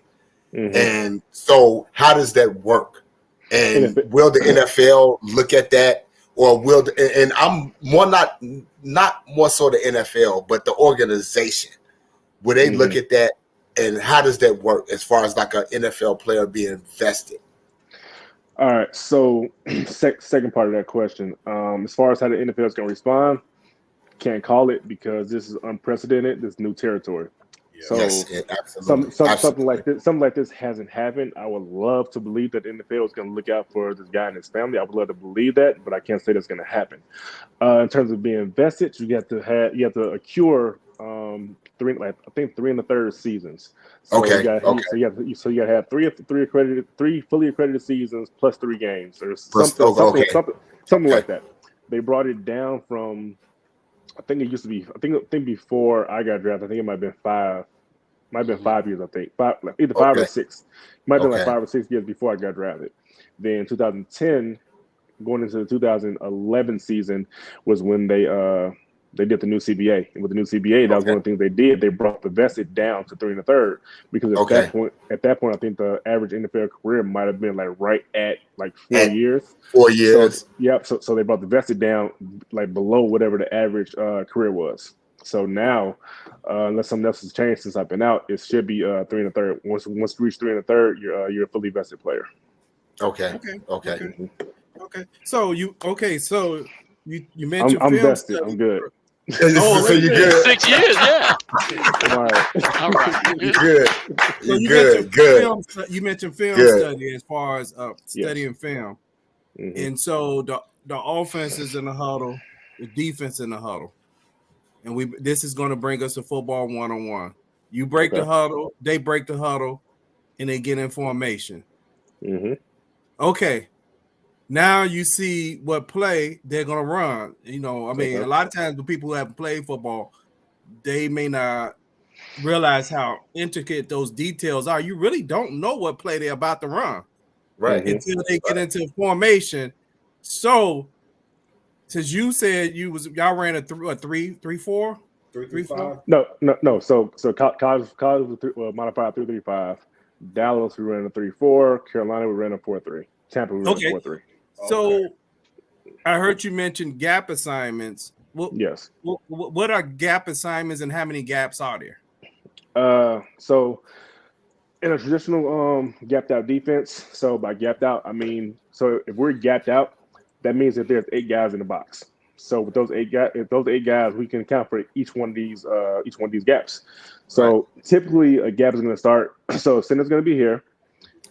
Speaker 2: Mm-hmm. And so how does that work? And will the NFL look at that? Or and I'm more not more so the NFL, but the organization. Will they look at that? And how does that work as far as like an NFL player being vested?
Speaker 6: All right, so second part of that question, as far as how the NFL is going to respond, can't call it because this is unprecedented. This is new territory. So
Speaker 2: absolutely.
Speaker 6: something like this hasn't happened. I would love to believe that the NFL is going to look out for this guy and his family. I would love to believe that, but I can't say that's going to happen. In terms of being vested, you have to accrue three and a third seasons. So you got to have three fully accredited seasons plus 3 games or something like that. They brought it down from, I think it used to be, I think before I got drafted, I think it might have been 5. Might have been 5 years, I think. Either 5 or 6. Might have been like 5 or 6 years before I got drafted. Then 2010, going into the 2011 season, was when they did the new CBA. And with the new CBA, that was one of the things they did. They brought the vested down to 3 and a third because at that point, I think the average NFL career might have been like right at like 4 years.
Speaker 2: 4 years.
Speaker 6: So they brought the vested down like below whatever the average career was. So now, unless something else has changed since I've been out, it should be 3 and a third. Once you reach 3 and a third, you're a fully vested player.
Speaker 2: Okay.
Speaker 1: So you mentioned
Speaker 6: I'm
Speaker 1: film
Speaker 6: vested.
Speaker 1: study.
Speaker 6: I'm good.
Speaker 2: So you're good.
Speaker 4: 6 years, yeah.
Speaker 6: All right.
Speaker 4: All right.
Speaker 2: You're good.
Speaker 1: You mentioned film study as far as studying film, and so the offense is in the huddle, the defense in the huddle, and this is going to bring us to football 1-on-1. You break the huddle, they break the huddle, and they get in formation. Okay. Now you see what play they're going to run. A lot of times the people who haven't played football, they may not realize how intricate those details are. You really don't know what play they're about to run until they get into formation. So, since you said y'all ran a 3-4?
Speaker 3: 3-3-5?
Speaker 6: No. So college was modified 3-3-5. Dallas, we ran a 3-4. Carolina, we ran a 4-3. Tampa, we ran a 4-3.
Speaker 1: So I heard you mention gap assignments.
Speaker 6: Yes.
Speaker 1: What are gap assignments and how many gaps are there?
Speaker 6: So in a traditional gapped out defense, so by gapped out, I mean, so if we're gapped out, that means that there's 8 guys in the box. So with those 8 guys, we can account for each one of these gaps. So typically a gap is going to start. So center's going to be here.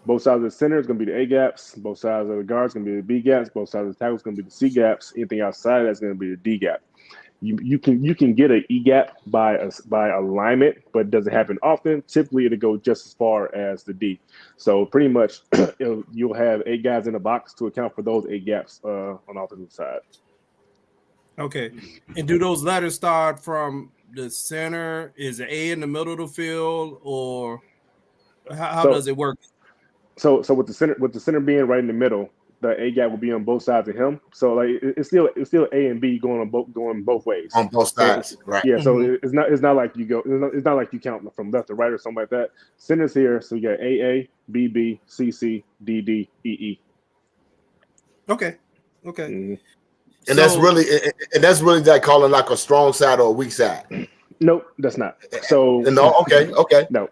Speaker 6: Both sides of the center is going to be the A gaps. Both sides of the guards going to be the B gaps. Both sides of the tackle is going to be the C gaps. Anything outside that's going to be the D gap. You can get an E gap by alignment, but it doesn't happen often. Typically, it'll go just as far as the D. So pretty much, you'll have 8 guys in the box to account for those 8 gaps on the offensive side.
Speaker 1: Okay, and do those letters start from the center? Is the A in the middle of the field, or how does it work?
Speaker 6: So with the center being right in the middle, the A gap will be on both sides of him. So like it's still A and B going both ways.
Speaker 2: On both sides, right?
Speaker 6: Yeah. So it's not like you count from left to right or something like that. Center's here, so you got AA, BB, CC, DD, EE.
Speaker 1: Okay.
Speaker 2: And that's really like calling like a strong side or a weak side.
Speaker 6: Nope, that's not. So
Speaker 2: no, okay.
Speaker 6: No.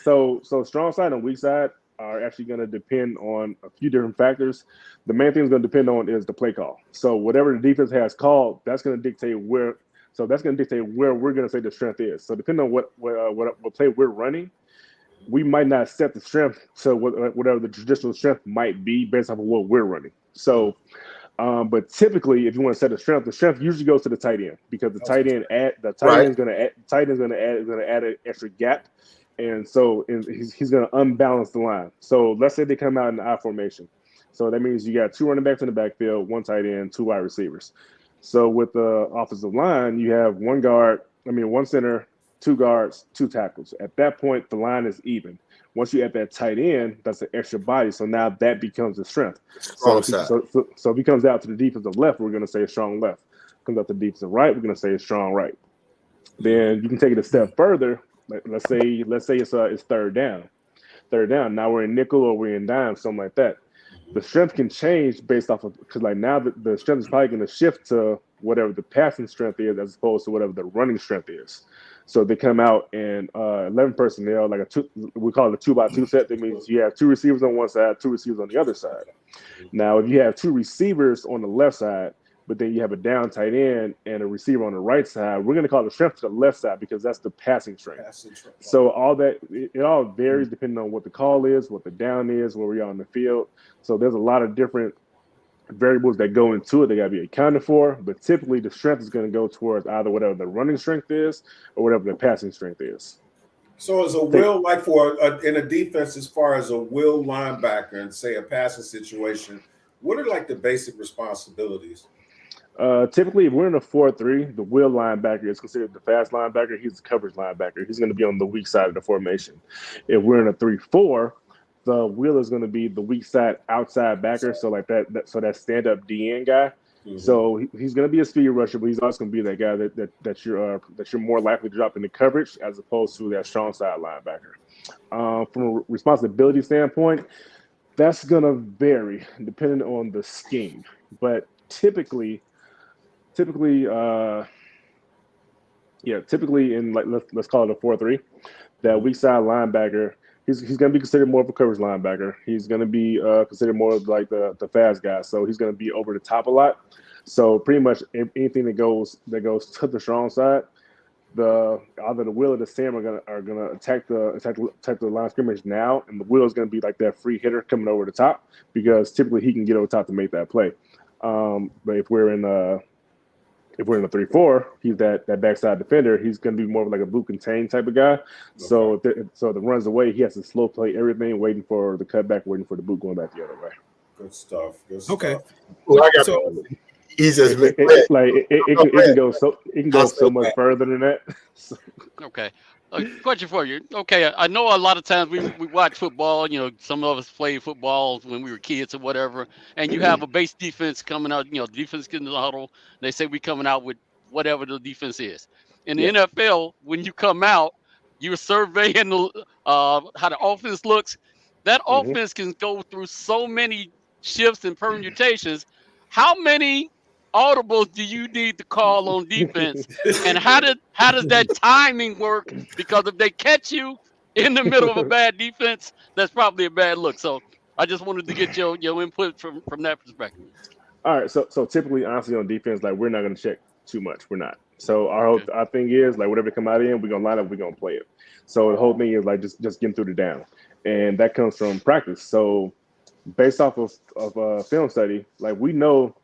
Speaker 6: So strong side and weak side are actually going to depend on a few different factors. The main thing it's going to depend on is the play call. So whatever the defense has called, that's going to dictate where we're going to say the strength is. So depending on what play we're running, we might not set the strength to whatever the traditional strength might be based off of what we're running. So, but typically, if you want to set the strength usually goes to the tight end because the tight end is going to add an extra gap. And so he's going to unbalance the line. So let's say they come out in the I formation. So that means you got 2 running backs in the backfield, 1 tight end, 2 wide receivers. So with the offensive line, you have 1 center, 2 guards, 2 tackles. At that point, the line is even. Once you add that tight end, that's an extra body. So now that becomes a strength. So if he comes out to the defensive left, we're going to say a strong left. Comes out to the defensive right, we're going to say a strong right. Then you can take it a step further. Let's say it's third down. Now we're in nickel or we're in dime, something like that. The strength can change based off of because like now the strength is probably going to shift to whatever the passing strength is as opposed to whatever the running strength is. So they come out in 11 personnel, we call it a 2x2 set. That means you have 2 receivers on one side, 2 receivers on the other side. Now, if you have 2 receivers on the left side, but then you have a down tight end and a receiver on the right side. We're going to call the strength to the left side because that's the passing strength. So all that it all varies depending on what the call is, what the down is, where we are on the field. So there's a lot of different variables that go into it. They got to be accounted for, but typically the strength is going to go towards either whatever the running strength is or whatever the passing strength is.
Speaker 3: So as a will, like in a defense, as far as a will linebacker and say a passing situation, what are like the basic responsibilities?
Speaker 6: Typically, if we're in a 4-3, the will linebacker is considered the fast linebacker. He's the coverage linebacker. He's going to be on the weak side of the formation. If we're in a 3-4, the will is going to be the weak side outside backer. So like so that stand up DN guy. Mm-hmm. So he's going to be a speed rusher, but he's also going to be that guy that you're more likely to drop into coverage as opposed to that strong side linebacker. From a responsibility standpoint, that's going to vary depending on the scheme, but typically in like let's call it a 4-3, that weak side linebacker, he's going to be considered more of a coverage linebacker. He's going to be considered more of like the fast guy. So he's going to be over the top a lot. So pretty much anything that goes to the strong side, either the will or the Sam are gonna attack the line of scrimmage now, and the will is going to be like that free hitter coming over the top because typically he can get over top to make that play. But if we're in a 3-4, he's that backside defender. He's going to be more of like a boot contain type of guy. Okay. So if the runs away, he has to slow play everything, waiting for the cutback, waiting for the boot going back the other way.
Speaker 3: Good stuff.
Speaker 1: Okay.
Speaker 2: Well, I got
Speaker 6: it can go so much further than that.
Speaker 4: Okay. A question for you. Okay, I know a lot of times we watch football. You know, some of us played football when we were kids or whatever, and you have a base defense coming out. You know, defense getting in the huddle. They say we coming out with whatever the defense is. In the NFL, when you come out, you're surveying how the offense looks. That offense can go through so many shifts and permutations. How many audibles do you need to call on defense, and how does that timing work? Because if they catch you in the middle of a bad defense, that's probably a bad look. So I just wanted to get your input from that perspective.
Speaker 6: All right, so typically, honestly, on defense, like we're not going to check too much. We're not. So our thing is like whatever they come out in, we're gonna line up, we're gonna play it. So the whole thing is like just getting through the down, and that comes from practice. So based off of film study, like we know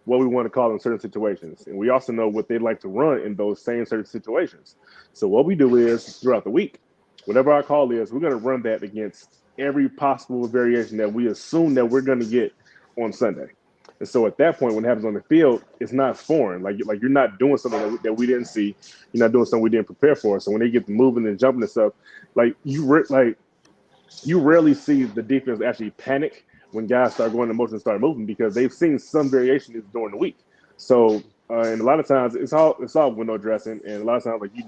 Speaker 6: what we want to call in certain situations. And we also know what they like to run in those same certain situations. So what we do is throughout the week, whatever our call is, we're going to run that against every possible variation that we assume that we're going to get on Sunday. And so at that point, when it happens on the field, it's not foreign. Like you're not doing something that we didn't see. You're not doing something we didn't prepare for. So when they get to moving and jumping and stuff, like you rarely see the defense actually panic when guys start going in motion and start moving because they've seen some variation during the week. So and a lot of times it's all window dressing, and a lot of times you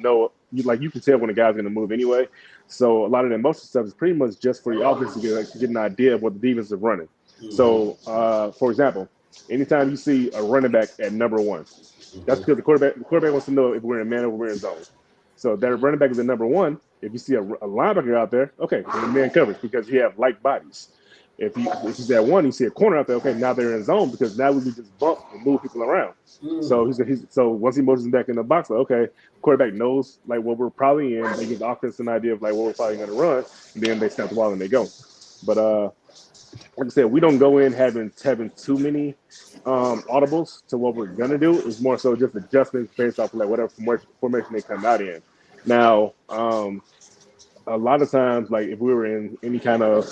Speaker 6: can tell when a guy's going to move anyway. So a lot of the motion stuff is pretty much just for the offense to get an idea of what the defense is running. So for example, anytime you see a running back at number one, that's because the quarterback wants to know if we're in man or we're in zone. So that running back is at number one. If you see a linebacker out there, okay, we're in man coverage because you have like bodies. If he's at one, you see a corner out there. Okay, now they're in zone because now we can just bump and move people around. So so once he motions back in the box, like, okay, quarterback knows like what we're probably in. They give the offense an idea of like what we're probably going to run, and then they snap the ball and they go. But like I said, we don't go in having too many audibles to what we're gonna do. It's more so just adjustments based off of like whatever formation they come out in. Now, a lot of times, like if we were in any kind of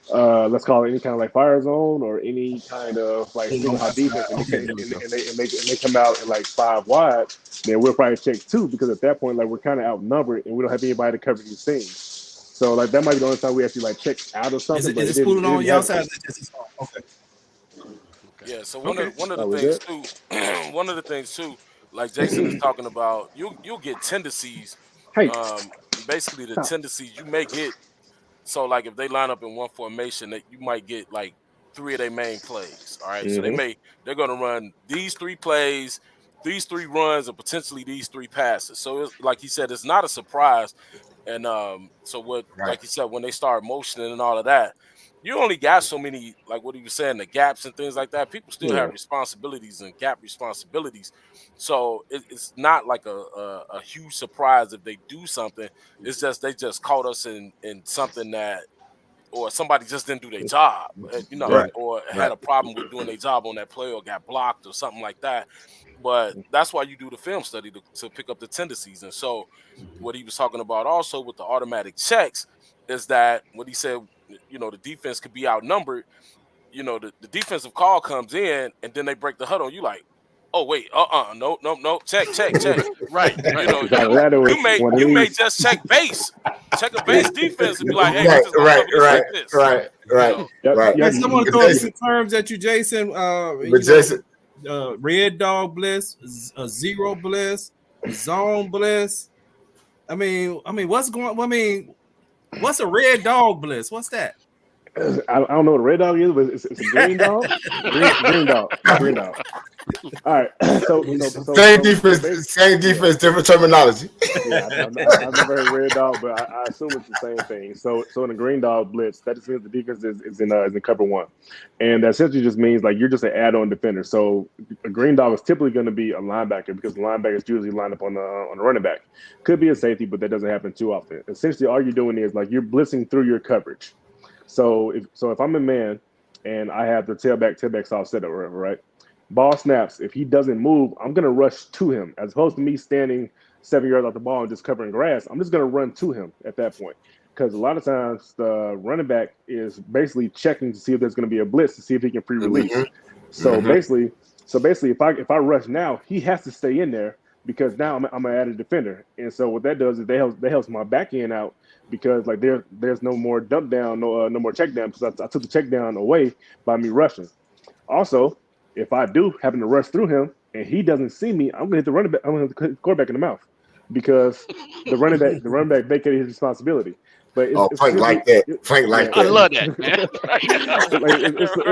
Speaker 6: let's call it any kind of like fire zone or any kind of like single high defense, and they come out at like 5 wide, then we'll probably check 2 because at that point, like we're kind of outnumbered and we don't have anybody to cover these things. So like that might be the only time we actually like check out of something.
Speaker 1: Is it spooling on y'all side? Okay.
Speaker 5: Yeah. So one of the things too, like Jason is talking about, you'll get tendencies. Basically the tendencies you may get. So like if they line up in one formation, that you might get like 3 of their main plays. All right. So they're going to run these 3 plays, these 3 runs, and potentially these 3 passes. So it's, like he said, it's not a surprise. And so what, like you said, when they start motioning and all of that, you only got so many, like what he was saying, the gaps and things like that. People still have responsibilities and gap responsibilities. So it's not like a huge surprise if they do something. It's just they just caught us in something that, or somebody just didn't do their job, or had a problem with doing their job on that play, or got blocked or something like that. But that's why you do the film study to pick up the tendencies. And so what he was talking about also with the automatic checks is that what he said, the defense could be outnumbered. The defensive call comes in and then they break the huddle. You like, oh wait, no, check.
Speaker 4: Right.
Speaker 5: You may just check base. Check a base defense and be like, hey, we just gonna cover this like this.
Speaker 2: Right.
Speaker 1: Hey, someone throw some terms at you, Jason.
Speaker 2: Jason,
Speaker 1: red dog bliss, zero bliss, zone bliss. I mean, what's going? I mean, what's a red dog bliss? What's that?
Speaker 6: I don't know what a red dog is, but it's a green dog. Green dog. All right. So
Speaker 2: same defense, different terminology.
Speaker 6: Yeah, I've never heard red dog, but I assume it's the same thing. So in a green dog blitz, that just means the defense is in cover one, and that essentially just means like you're just an add-on defender. So a green dog is typically going to be a linebacker because the linebacker is usually lined up on the running back. Could be a safety, but that doesn't happen too often. Essentially, all you're doing is like you're blitzing through your coverage. So if I'm a man and I have the tailback soft set up, right? Ball snaps. If he doesn't move, I'm gonna rush to him as opposed to me standing 7 yards off the ball and just covering grass. I'm just gonna run to him at that point because a lot of times the running back is basically checking to see if there's gonna be a blitz to see if he can free release. So basically, if I rush now, he has to stay in there because now I'm an added defender. And so what that does is they helps my back end out. Because like there's no more dump down, no more check down because I took the check down away by me rushing. Also, if I do happen to rush through him and he doesn't see me, I'm gonna hit the running back. I'm gonna hit the quarterback in the mouth because the running back vacated his responsibility. But
Speaker 2: Frank like that.
Speaker 4: I love that, man.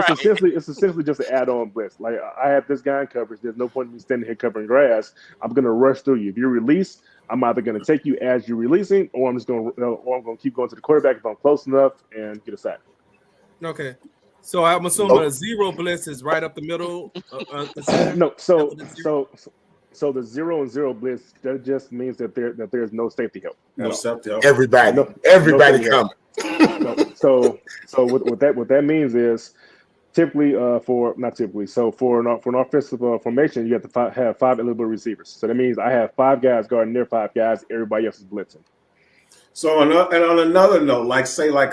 Speaker 6: It's essentially just an add-on blitz. Like I have this guy in coverage. There's no point in me standing here covering grass. I'm gonna rush through you. If you release, I'm either going to take you as you're releasing, or I'm going to keep going to the quarterback if I'm close enough and get a sack.
Speaker 1: Okay, so I'm assuming a zero blitz is right up the middle.
Speaker 6: No, so the 0 and 0 blitz that just means that there's no safety help.
Speaker 3: No safety help.
Speaker 2: Everybody coming.
Speaker 6: So what that means is. Typically, for an offensive formation, you have to have 5 eligible receivers. So that means I have 5 guys guarding their 5 guys. Everybody else is blitzing.
Speaker 3: So on another note, like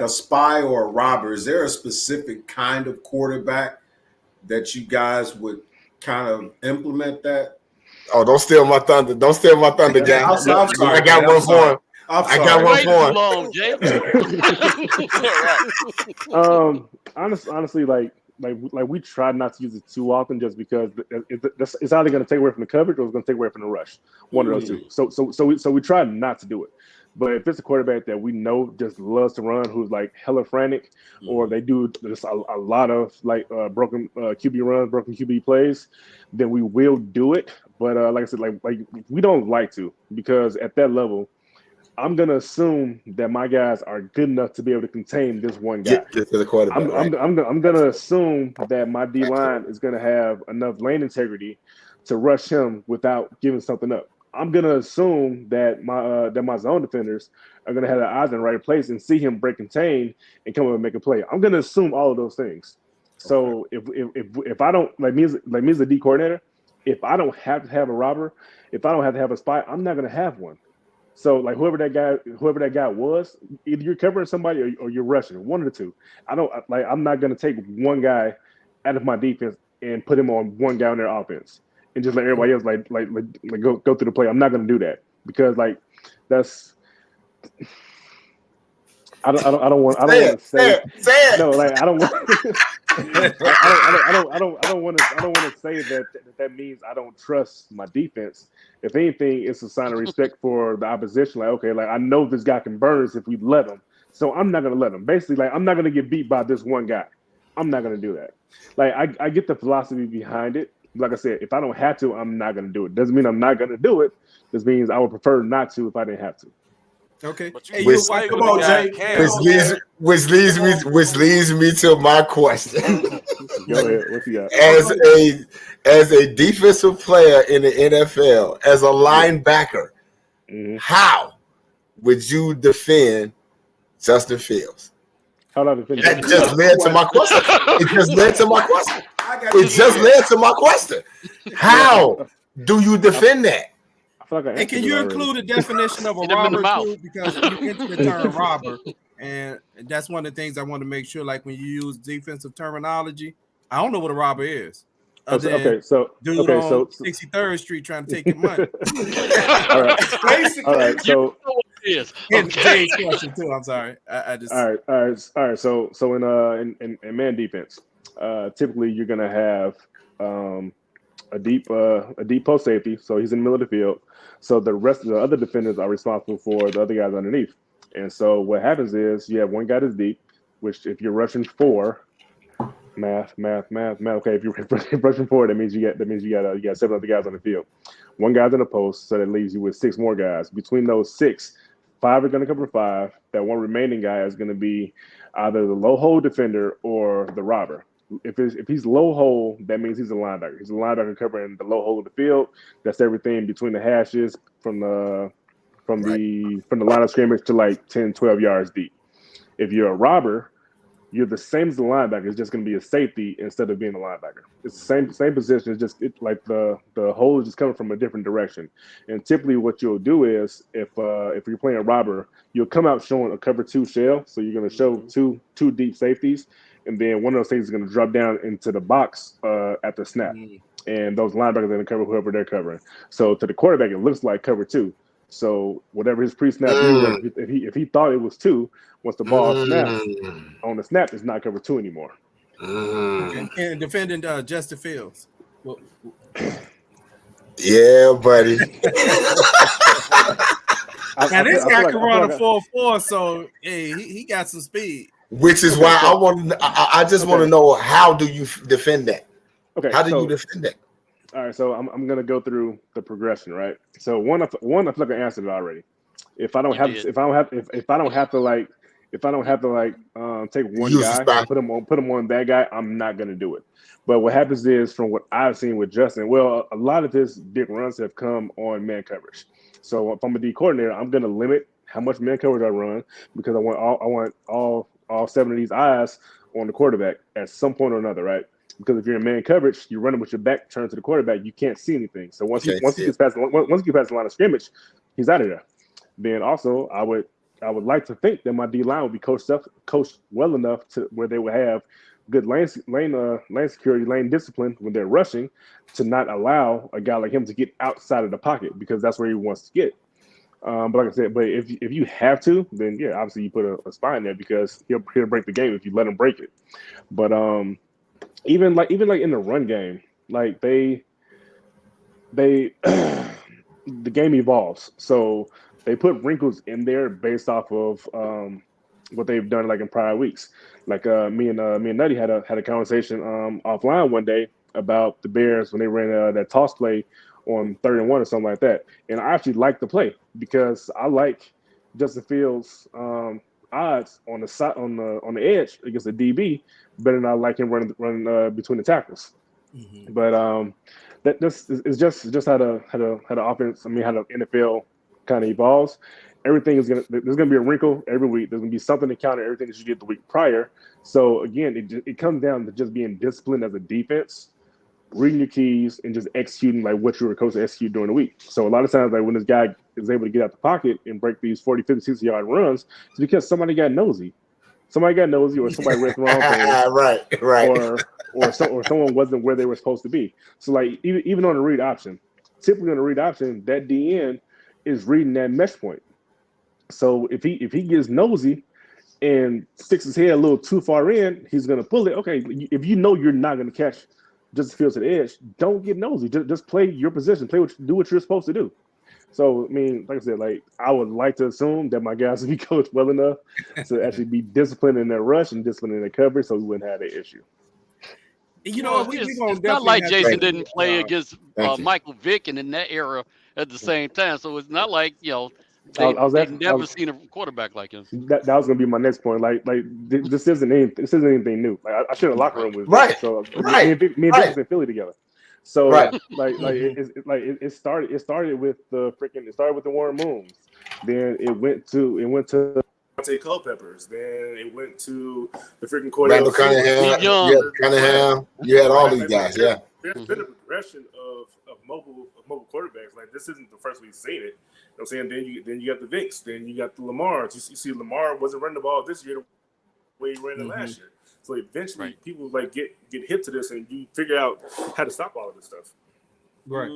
Speaker 3: a spy or a robber, is there a specific kind of quarterback that you guys would kind of implement that?
Speaker 2: Oh, don't steal my thunder! Don't steal my thunder, gang.
Speaker 3: I'm sorry.
Speaker 2: I got one for him. I got one
Speaker 6: for him. Honestly, like we try not to use it too often, just because it's either going to take away from the coverage or it's going to take away from the rush. One of those two. So we try not to do it. But if it's a quarterback that we know just loves to run, who's like hella frantic, or they do just a lot of like broken QB runs, broken QB plays, then we will do it. But like I said, like we don't like to, because at that level, I'm gonna assume that my guys are good enough to be able to contain this one guy.
Speaker 2: Get to the quarterback.
Speaker 6: I'm gonna assume that my D line is gonna have enough lane integrity to rush him without giving something up. I'm gonna assume that my zone defenders are gonna have their eyes in the right place and see him break contain and come up and make a play. I'm gonna assume all of those things. So if I don't like me as a D coordinator, if I don't have to have a robber, if I don't have to have a spy, I'm not gonna have one. So like whoever that guy was, either you're covering somebody or you're rushing, one of the two. I'm not gonna take one guy out of my defense and put him on one guy on their offense and just let everybody else like go through the play. I'm not gonna do that, because like that's I don't want to say
Speaker 2: it.
Speaker 6: No, like I don't want I don't want to say that means I don't trust my defense. If anything, it's a sign of respect for the opposition. Like, okay, like I know this guy can burn us if we let him, so I'm not gonna let him. Basically, like I'm not gonna get beat by this one guy. I'm not gonna do that. Like I get the philosophy behind it. Like I said, if I don't have to, I'm not gonna do it. Doesn't mean I'm not gonna do it. This means I would prefer not to if I didn't have to.
Speaker 1: Okay.
Speaker 5: But you
Speaker 1: Hey,
Speaker 5: can't
Speaker 1: you
Speaker 5: play
Speaker 3: come
Speaker 5: with the
Speaker 3: on,
Speaker 5: guy
Speaker 3: Jay.
Speaker 5: can.
Speaker 2: which leads me to my question.
Speaker 6: Go ahead. What you got?
Speaker 2: As a defensive player in the NFL, as a linebacker, how would you defend Justin Fields?
Speaker 6: How do I defend
Speaker 2: That
Speaker 6: Justin
Speaker 2: just
Speaker 6: Fields?
Speaker 2: led to my question. It just led to my question. It just led to my question. How do you defend that?
Speaker 6: I feel like I
Speaker 1: And
Speaker 6: answered
Speaker 1: can
Speaker 6: it
Speaker 1: you
Speaker 6: already.
Speaker 1: include a definition of a
Speaker 4: Hit him in the
Speaker 1: robber
Speaker 4: mouth.
Speaker 1: too? Because you mentioned the term robber, and that's one of the things I want to make sure. Like when you use defensive terminology, I don't know what a robber is.
Speaker 6: Okay, so
Speaker 1: Dude on 63rd Street trying to take your money.
Speaker 6: All right.
Speaker 3: Basically,
Speaker 6: All right. So
Speaker 4: You know what it is.
Speaker 1: And
Speaker 4: Okay.
Speaker 1: Jay's question too. I'm sorry. I just
Speaker 6: all right. So in man defense, typically you're gonna have a deep post safety. So he's in the middle of the field. So the rest of the other defenders are responsible for the other guys underneath. And so what happens is you have one guy that's deep, which if you're rushing four, math. Okay, if you're rushing four, that means you got 7 other guys on the field. One guy's in the post, so that leaves you with 6 more guys. Between those 6, 5 are going to cover 5. That one remaining guy is going to be either the low hole defender or the robber. If he's low hole, that means he's a linebacker. He's a linebacker covering the low hole of the field. That's everything between the hashes from the line of scrimmage to like 10, 12 yards deep. If you're a robber, you're the same as the linebacker. It's just going to be a safety instead of being a linebacker. It's the same position. It's just like the hole is just coming from a different direction. And typically, what you'll do is if you're playing a robber, you'll come out showing a cover 2 shell. So you're going to show two deep safeties, and then one of those things is going to drop down into the box at the snap. And those linebackers are going to cover whoever they're covering. So to the quarterback, it looks like cover 2. So whatever his pre-snap view, if he thought it was 2, once the ball snaps on the snap, it's not cover 2 anymore.
Speaker 1: and defending Justin Fields. Well,
Speaker 2: yeah, buddy.
Speaker 1: Now this guy can run a 4.4, so hey, he got some speed.
Speaker 2: Which is why I just want to know, how do you defend that?
Speaker 6: Okay,
Speaker 2: how do you defend that?
Speaker 6: All right, so I'm gonna go through the progression, right? So one I feel like I answered it already. If I don't have to take one guy and put him on that guy, I'm not gonna do it. But what happens is, from what I've seen with Justin, well, a lot of his big runs have come on man coverage. So if I'm a D coordinator, I'm gonna limit how much man coverage I run, because I want all 7 of these eyes on the quarterback at some point or another, right? Because if you're in man coverage, you're running with your back turned to the quarterback, you can't see anything. So once he gets past the line of scrimmage, he's out of there. Then also, I would like to think that my D line would be coached well enough to where they would have good lane security, lane discipline when they're rushing, to not allow a guy like him to get outside of the pocket, because that's where he wants to get. But like I said, but if you have to, then yeah, obviously you put a spine there, because he'll break the game if you let him break it. But even like in the run game, like the game evolves. So they put wrinkles in there based off of what they've done like in prior weeks. Like me and Nutty had a conversation offline one day about the Bears when they ran that toss play on 3rd and 1 or something like that. And I actually like the play, because I like Justin Fields' odds on the edge against the DB better than I like him running between the tackles. But this is just how the offense, how the NFL kind of evolves. There's gonna be a wrinkle every week. There's gonna be something to counter everything that you did the week prior. So again, it comes down to just being disciplined as a defense, reading your keys, and just executing like what you were supposed to execute during the week. So a lot of times, like when this guy is able to get out the pocket and break these 40, 50, 60 yard runs, it's because somebody got nosy. Somebody got nosy, or somebody read the wrong thing,
Speaker 2: right,
Speaker 6: or someone wasn't where they were supposed to be. So like even on the read option, typically on the read option, that DN is reading that mesh point. So if he gets nosy and sticks his head a little too far in, he's gonna pull it. Okay, if you know you're not gonna catch Justin Fields at the edge, don't get nosy. Just play your position. Do what you're supposed to do. So, I mean, like I said, like I would like to assume that my guys would be coached well enough to actually be disciplined in their rush and disciplined in their coverage, so we wouldn't have that issue.
Speaker 1: You know,
Speaker 4: it's not like Jason didn't play against Michael Vick and in that era at the same time. So it's not like, They've never seen a quarterback like him.
Speaker 6: That was gonna be my next point. This isn't anything new. Like I share a locker room with Vic.
Speaker 2: Right.
Speaker 6: So
Speaker 2: Right.
Speaker 6: me and Vic was in Philly together. So
Speaker 2: Right.
Speaker 6: it started with the Warren Moons. Then it went to
Speaker 8: Culpeppers. Then it went to the freaking
Speaker 2: Randall
Speaker 8: Cordell.
Speaker 2: Cunningham.
Speaker 4: Young.
Speaker 2: Yeah, Cunningham. You had all these guys. Yeah.
Speaker 8: There's been a progression of mobile quarterbacks. Like this isn't the first we've seen it. You know what I'm saying? Then you got the Vicks. Then you got the Lamars. You see Lamar wasn't running the ball this year the way he ran it last year. So eventually people get hip to this and you figure out how to stop all of this stuff.
Speaker 1: Right.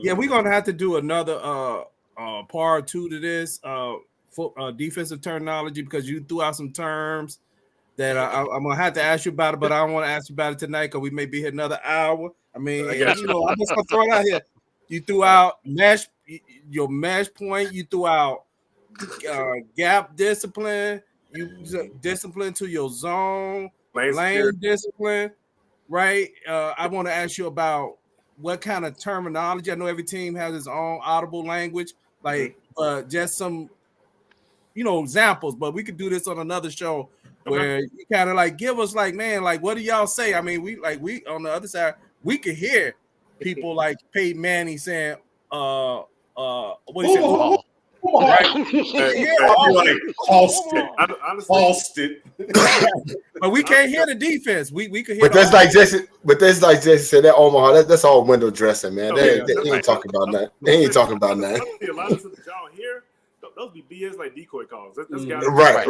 Speaker 1: Yeah, we're gonna have to do another part 2 to this defensive terminology because you threw out some terms that I'm gonna have to ask you about it, but I don't want to ask you about it tonight because we may be here another hour. I mean, I'm just gonna throw it out here. You threw out your mesh point. You threw out gap discipline. You discipline to your zone, lane discipline, right? I want to ask you about what kind of terminology. I know every team has its own audible language, just some, examples. But we could do this on another show where you kind of give us what do y'all say? I mean, we on the other side, we could hear people like Peyton Manning saying, what do you say?
Speaker 3: Right? Halston.
Speaker 1: But we can't hear the defense. We could hear.
Speaker 2: But that's like Jason said, that Omaha. That's all window dressing, man. They ain't talking about that. They ain't talking about that.
Speaker 8: A lot of stuff that y'all hear, those be BS like decoy calls. That's
Speaker 2: Right.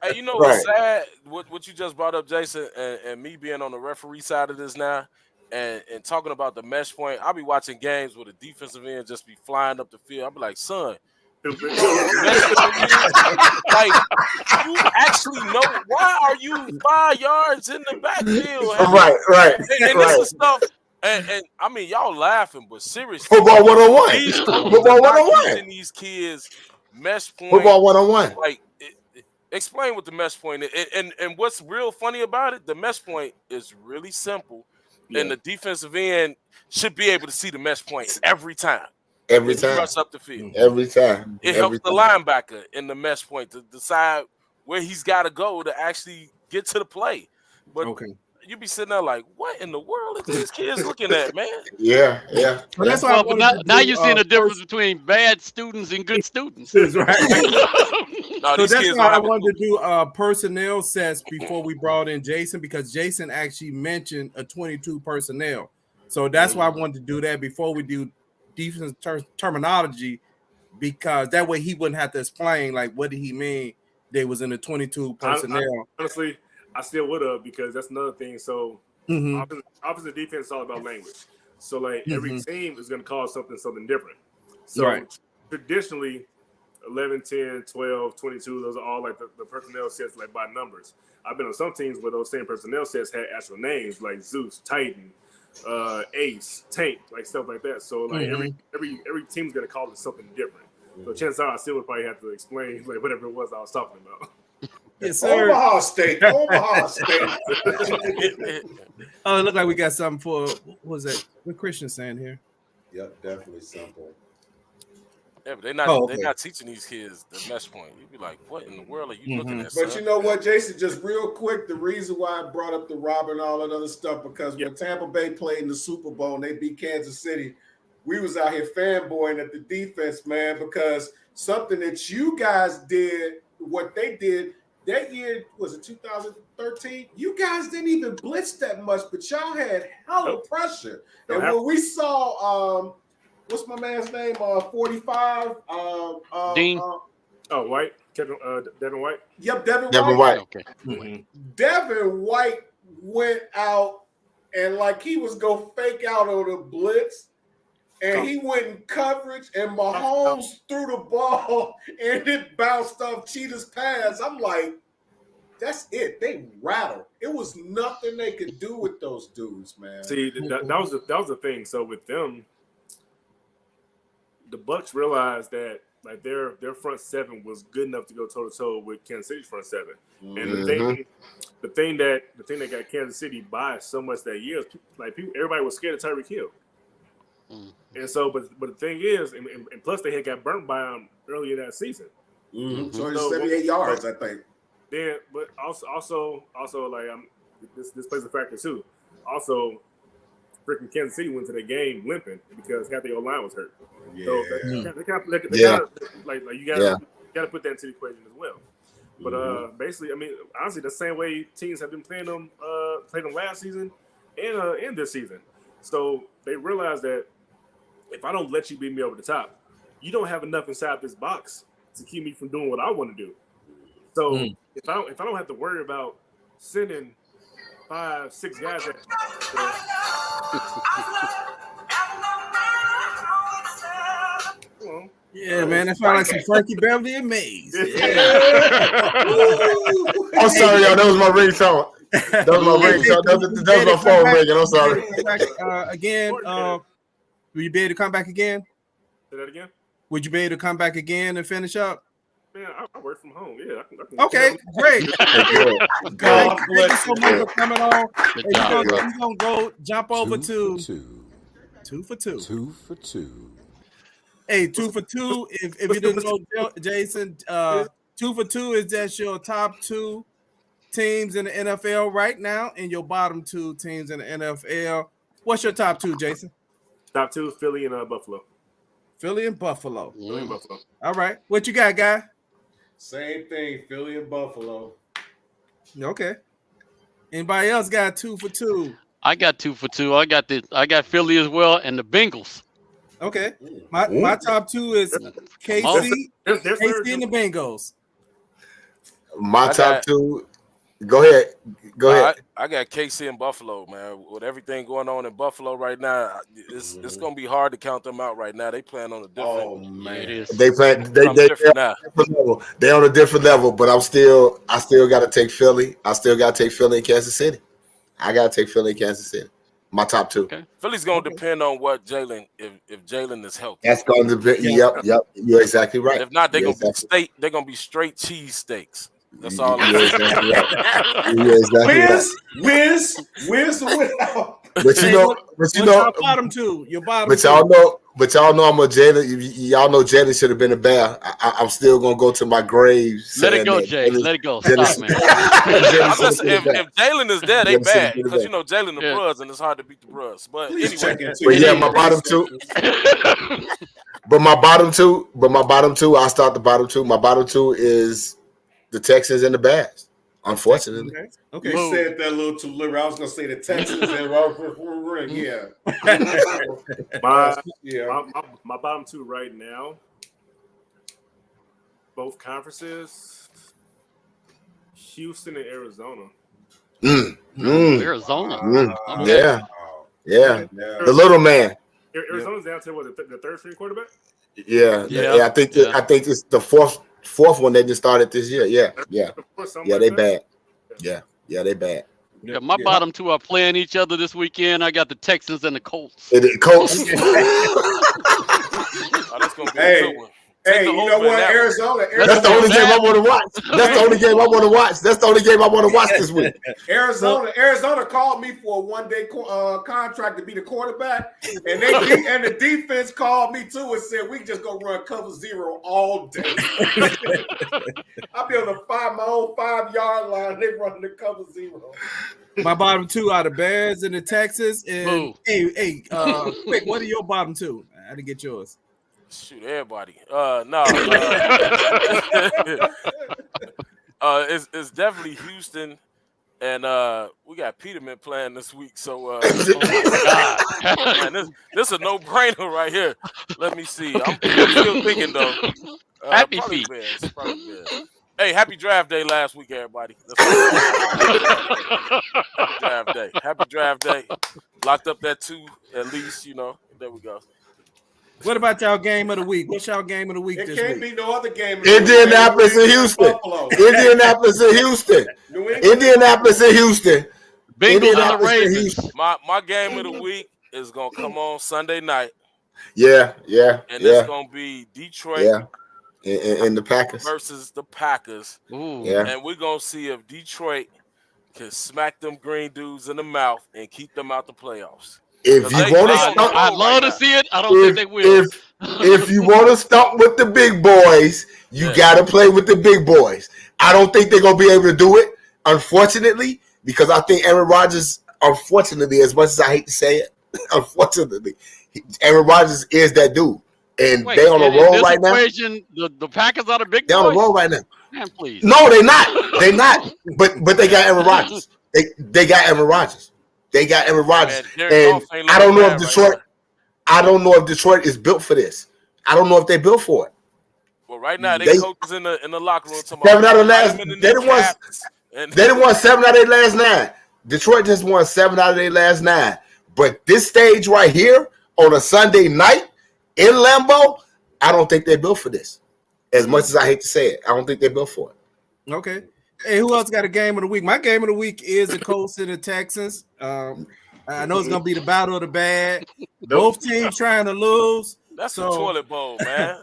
Speaker 5: Hey, you know what's sad? What you just brought up, Jason, and me being on the referee side of this now, and talking about the mesh point. I'll be watching games where the defensive end just be flying up the field. I'll be like, son, like you actually know why are you 5 yards in the backfield?
Speaker 2: Right.
Speaker 5: And this is stuff. And I mean, y'all laughing, but seriously,
Speaker 2: football 101.
Speaker 5: These
Speaker 2: Football 101.
Speaker 5: These kids mesh point.
Speaker 2: Football 101.
Speaker 5: Explain what the mesh point is. And what's real funny about it, the mesh point is really simple. Yeah. And the defensive end should be able to see the mesh point every time.
Speaker 2: Every time.
Speaker 5: Rush up the field.
Speaker 2: Every time.
Speaker 5: It helps the linebacker in the mesh point to decide where he's got to go to actually get to the play. But you be sitting there like, what in the world are these kids looking at, man?
Speaker 2: Yeah.
Speaker 1: Well, that's why
Speaker 4: now you're seeing a difference between bad students and good students.
Speaker 1: That's right.
Speaker 5: No,
Speaker 1: so that's why I wanted to do personnel sets before we brought in Jason, because Jason actually mentioned a 22 personnel. So that's why I wanted to do that before we do defense terminology, because that way he wouldn't have to explain what did he mean they was in the 22 personnel.
Speaker 8: Honestly, I still would have, because that's another thing. So offense and defense is all about language. So every team is going to call something different. So traditionally 11, 10, 12, 22, those are all the personnel sets by numbers. I've been on some teams where those same personnel sets had actual names like Zeus, Titan, Ace, Tank, stuff like that. So every team's going to call it something different. So chances are I still would probably have to explain whatever it was I was talking about.
Speaker 1: Yes, sir.
Speaker 3: Omaha State.
Speaker 1: Oh, it looked like we got something for what was that? What Christian's saying here?
Speaker 3: Yep, definitely simple.
Speaker 5: Yeah, but they're not teaching these kids the mesh point. You'd be like, what in the world are you looking at?
Speaker 3: But you know what, Jason, just real quick, the reason why I brought up the Robert and all that other stuff, because when Tampa Bay played in the Super Bowl and they beat Kansas City, we was out here fanboying at the defense, man, because something that you guys did, what they did that year, was it 2013? You guys didn't even blitz that much, but y'all had hella pressure. And when we saw what's my man's name? 45.
Speaker 4: Dean.
Speaker 8: White. Devin White.
Speaker 3: Yep, Devin
Speaker 2: White.
Speaker 3: Okay. Devin White went out and he was gonna fake out on the blitz, and he went in coverage, and Mahomes threw the ball, and it bounced off Cheetah's pads. I'm like, that's it. They rattled. It was nothing they could do with those dudes, man.
Speaker 8: See, that was the thing. So with them, the Bucs realized that their front seven was good enough to go toe to toe with Kansas City's front seven. And the thing that got Kansas City by so much that year is everybody was scared of Tyreek Hill. And so, but the thing is, and plus they had got burnt by him earlier that season.
Speaker 3: Mm-hmm. So it's 78 yards, I think.
Speaker 8: Then, but also like this plays a factor too. Also, freaking Kansas City went to the game limping because half the O-line was hurt.
Speaker 3: Yeah.
Speaker 8: So they gotta you gotta put that into the equation as well. But basically, I mean, honestly, the same way teams have been playing them last season and this season. So they realize that if I don't let you beat me over the top, you don't have enough inside this box to keep me from doing what I want to do. So if I don't have to worry about sending 5-6 guys at
Speaker 1: yeah, man, that sounds like some Frankie Beverly and Maze.
Speaker 2: I'm sorry, y'all. That was my ringtone. That was my ringtone. That was my phone ringing. I'm sorry.
Speaker 1: Again, will you be able to come back again?
Speaker 8: Say that again?
Speaker 1: Would you be able to come back again and finish up?
Speaker 8: Man, I work from home. Yeah. I can
Speaker 1: okay, great.
Speaker 3: God
Speaker 1: Thank you so much for coming on.
Speaker 4: Good
Speaker 1: We're going to go jump over to
Speaker 9: 2 for 2. 2 for 2.
Speaker 1: Hey, 2 for 2. If you didn't know, Jason, 2 for 2 is just your top 2 teams in the NFL right now and your bottom 2 teams in the NFL. What's your top 2, Jason?
Speaker 8: Top 2, Philly and Buffalo.
Speaker 1: Philly and Buffalo.
Speaker 8: Philly and Buffalo.
Speaker 1: All right. What you got, guy?
Speaker 3: Same thing, Philly and Buffalo.
Speaker 1: Okay. Anybody else got 2 for 2?
Speaker 4: I got 2 for 2. I got Philly as well and the Bengals.
Speaker 1: Okay. My top 2 is KC and the Bengals.
Speaker 2: My top 2. Go ahead.
Speaker 5: I got KC and Buffalo, man. With everything going on in Buffalo right now, it's gonna be hard to count them out right now. They playing on a different.
Speaker 3: Oh man,
Speaker 4: it is.
Speaker 2: They on a different level, but I still got to take Philly. I still got to take Philly and Kansas City. I got to take Philly and Kansas City. My top 2.
Speaker 5: Okay. Philly's gonna depend on what Jalen if Jalen is healthy.
Speaker 2: That's going to be yep. You're exactly right.
Speaker 5: If not, they're gonna be straight cheese steaks. That's all.
Speaker 2: Wins
Speaker 3: the win.
Speaker 2: But you know,
Speaker 1: bottom 2. Your bottom.
Speaker 2: But y'all know I'm a Jalen. Y'all know Jalen should have been a bear. I'm still gonna go to my grave.
Speaker 4: Let it go, Jay. Let it go. Stop, man.
Speaker 5: If Jalen is there, they bad because you know Jalen the Bruz, and it's hard to beat the Bruz. But anyway,
Speaker 2: but yeah, my bottom 2. But my bottom 2. I'll start the bottom 2. My bottom 2 is the Texans and the Bears. Unfortunately.
Speaker 3: Okay. You said that a little too liberal. I was gonna say the Texans and
Speaker 8: my bottom 2 right now. Both conferences, Houston and Arizona.
Speaker 4: Arizona.
Speaker 2: Yeah. The little man.
Speaker 8: Arizona's down to what, the third string quarterback?
Speaker 2: Yeah. I think it's the fourth one they just started this year. Yeah, they bad. Yeah, they bad.
Speaker 4: Yeah, my bottom 2 are playing each other this weekend. I got the Texans and the Colts.
Speaker 2: Colts.
Speaker 5: That's gonna be a good one.
Speaker 3: Hey, you know what, Arizona?
Speaker 2: That's the only game I want to watch. That's the only game I want to watch. That's the only game I want to watch this week.
Speaker 3: Arizona called me for a one-day contract to be the quarterback, and the defense called me too and said we just go run cover 0 all day. I'll be able to find my own 5-yard line. They run the cover 0.
Speaker 1: My bottom 2 are the Bears and the Texans. And hey, quick, what are your bottom 2? I didn't get yours.
Speaker 5: Shoot, everybody. It's definitely Houston, and we got Peterman playing this week. So, man, this is a no-brainer right here. Let me see. I'm still thinking though.
Speaker 4: Happy feet.
Speaker 5: Bears. Hey, happy draft day last week, everybody. Happy draft day. Locked up that 2 at least. You know. There we go.
Speaker 1: What about y'all game of the week? What's y'all game of the week this week?
Speaker 3: It can't be no other game.
Speaker 2: Indianapolis and Houston. Indianapolis and Houston. Indianapolis and Houston.
Speaker 4: Bengals and the Ravens.
Speaker 5: My game of the week is gonna come on Sunday night.
Speaker 2: Yeah.
Speaker 5: And it's gonna be Detroit.
Speaker 2: And the Packers
Speaker 5: versus the Packers.
Speaker 4: Ooh.
Speaker 2: Yeah.
Speaker 5: And we're gonna see if Detroit can smack them green dudes in the mouth and keep them out the playoffs.
Speaker 2: If you want to stump,
Speaker 4: I'd love to see it. I don't think they will.
Speaker 2: If you want to stump with the big boys, you got to play with the big boys. I don't think they're going to be able to do it, unfortunately, because I think Aaron Rodgers, unfortunately, as much as I hate to say it, unfortunately, Aaron Rodgers is that dude. And they on a roll right now.
Speaker 4: The Packers are the big boys?
Speaker 2: They're on a roll right now.
Speaker 4: Man, please.
Speaker 2: No, they're not. They're not. But they got Aaron Rodgers. They got Aaron Rodgers. They got Aaron Rodgers. And I don't know if Detroit. I don't know if Detroit is built for this. I don't know if they built for it.
Speaker 5: Well, right now they coaches in the locker room.
Speaker 2: 7 out of last. They didn't won 7 out of their last 9. Detroit just won 7 out of their last 9. But this stage right here on a Sunday night in Lambeau, I don't think they built for this. As much as I hate to say it, I don't think they built for it.
Speaker 1: Okay. Hey, who else got a game of the week? My game of the week is the Colts and the Texans. I know it's gonna be the battle of the bad. Both teams trying to lose.
Speaker 5: That's the toilet bowl, man.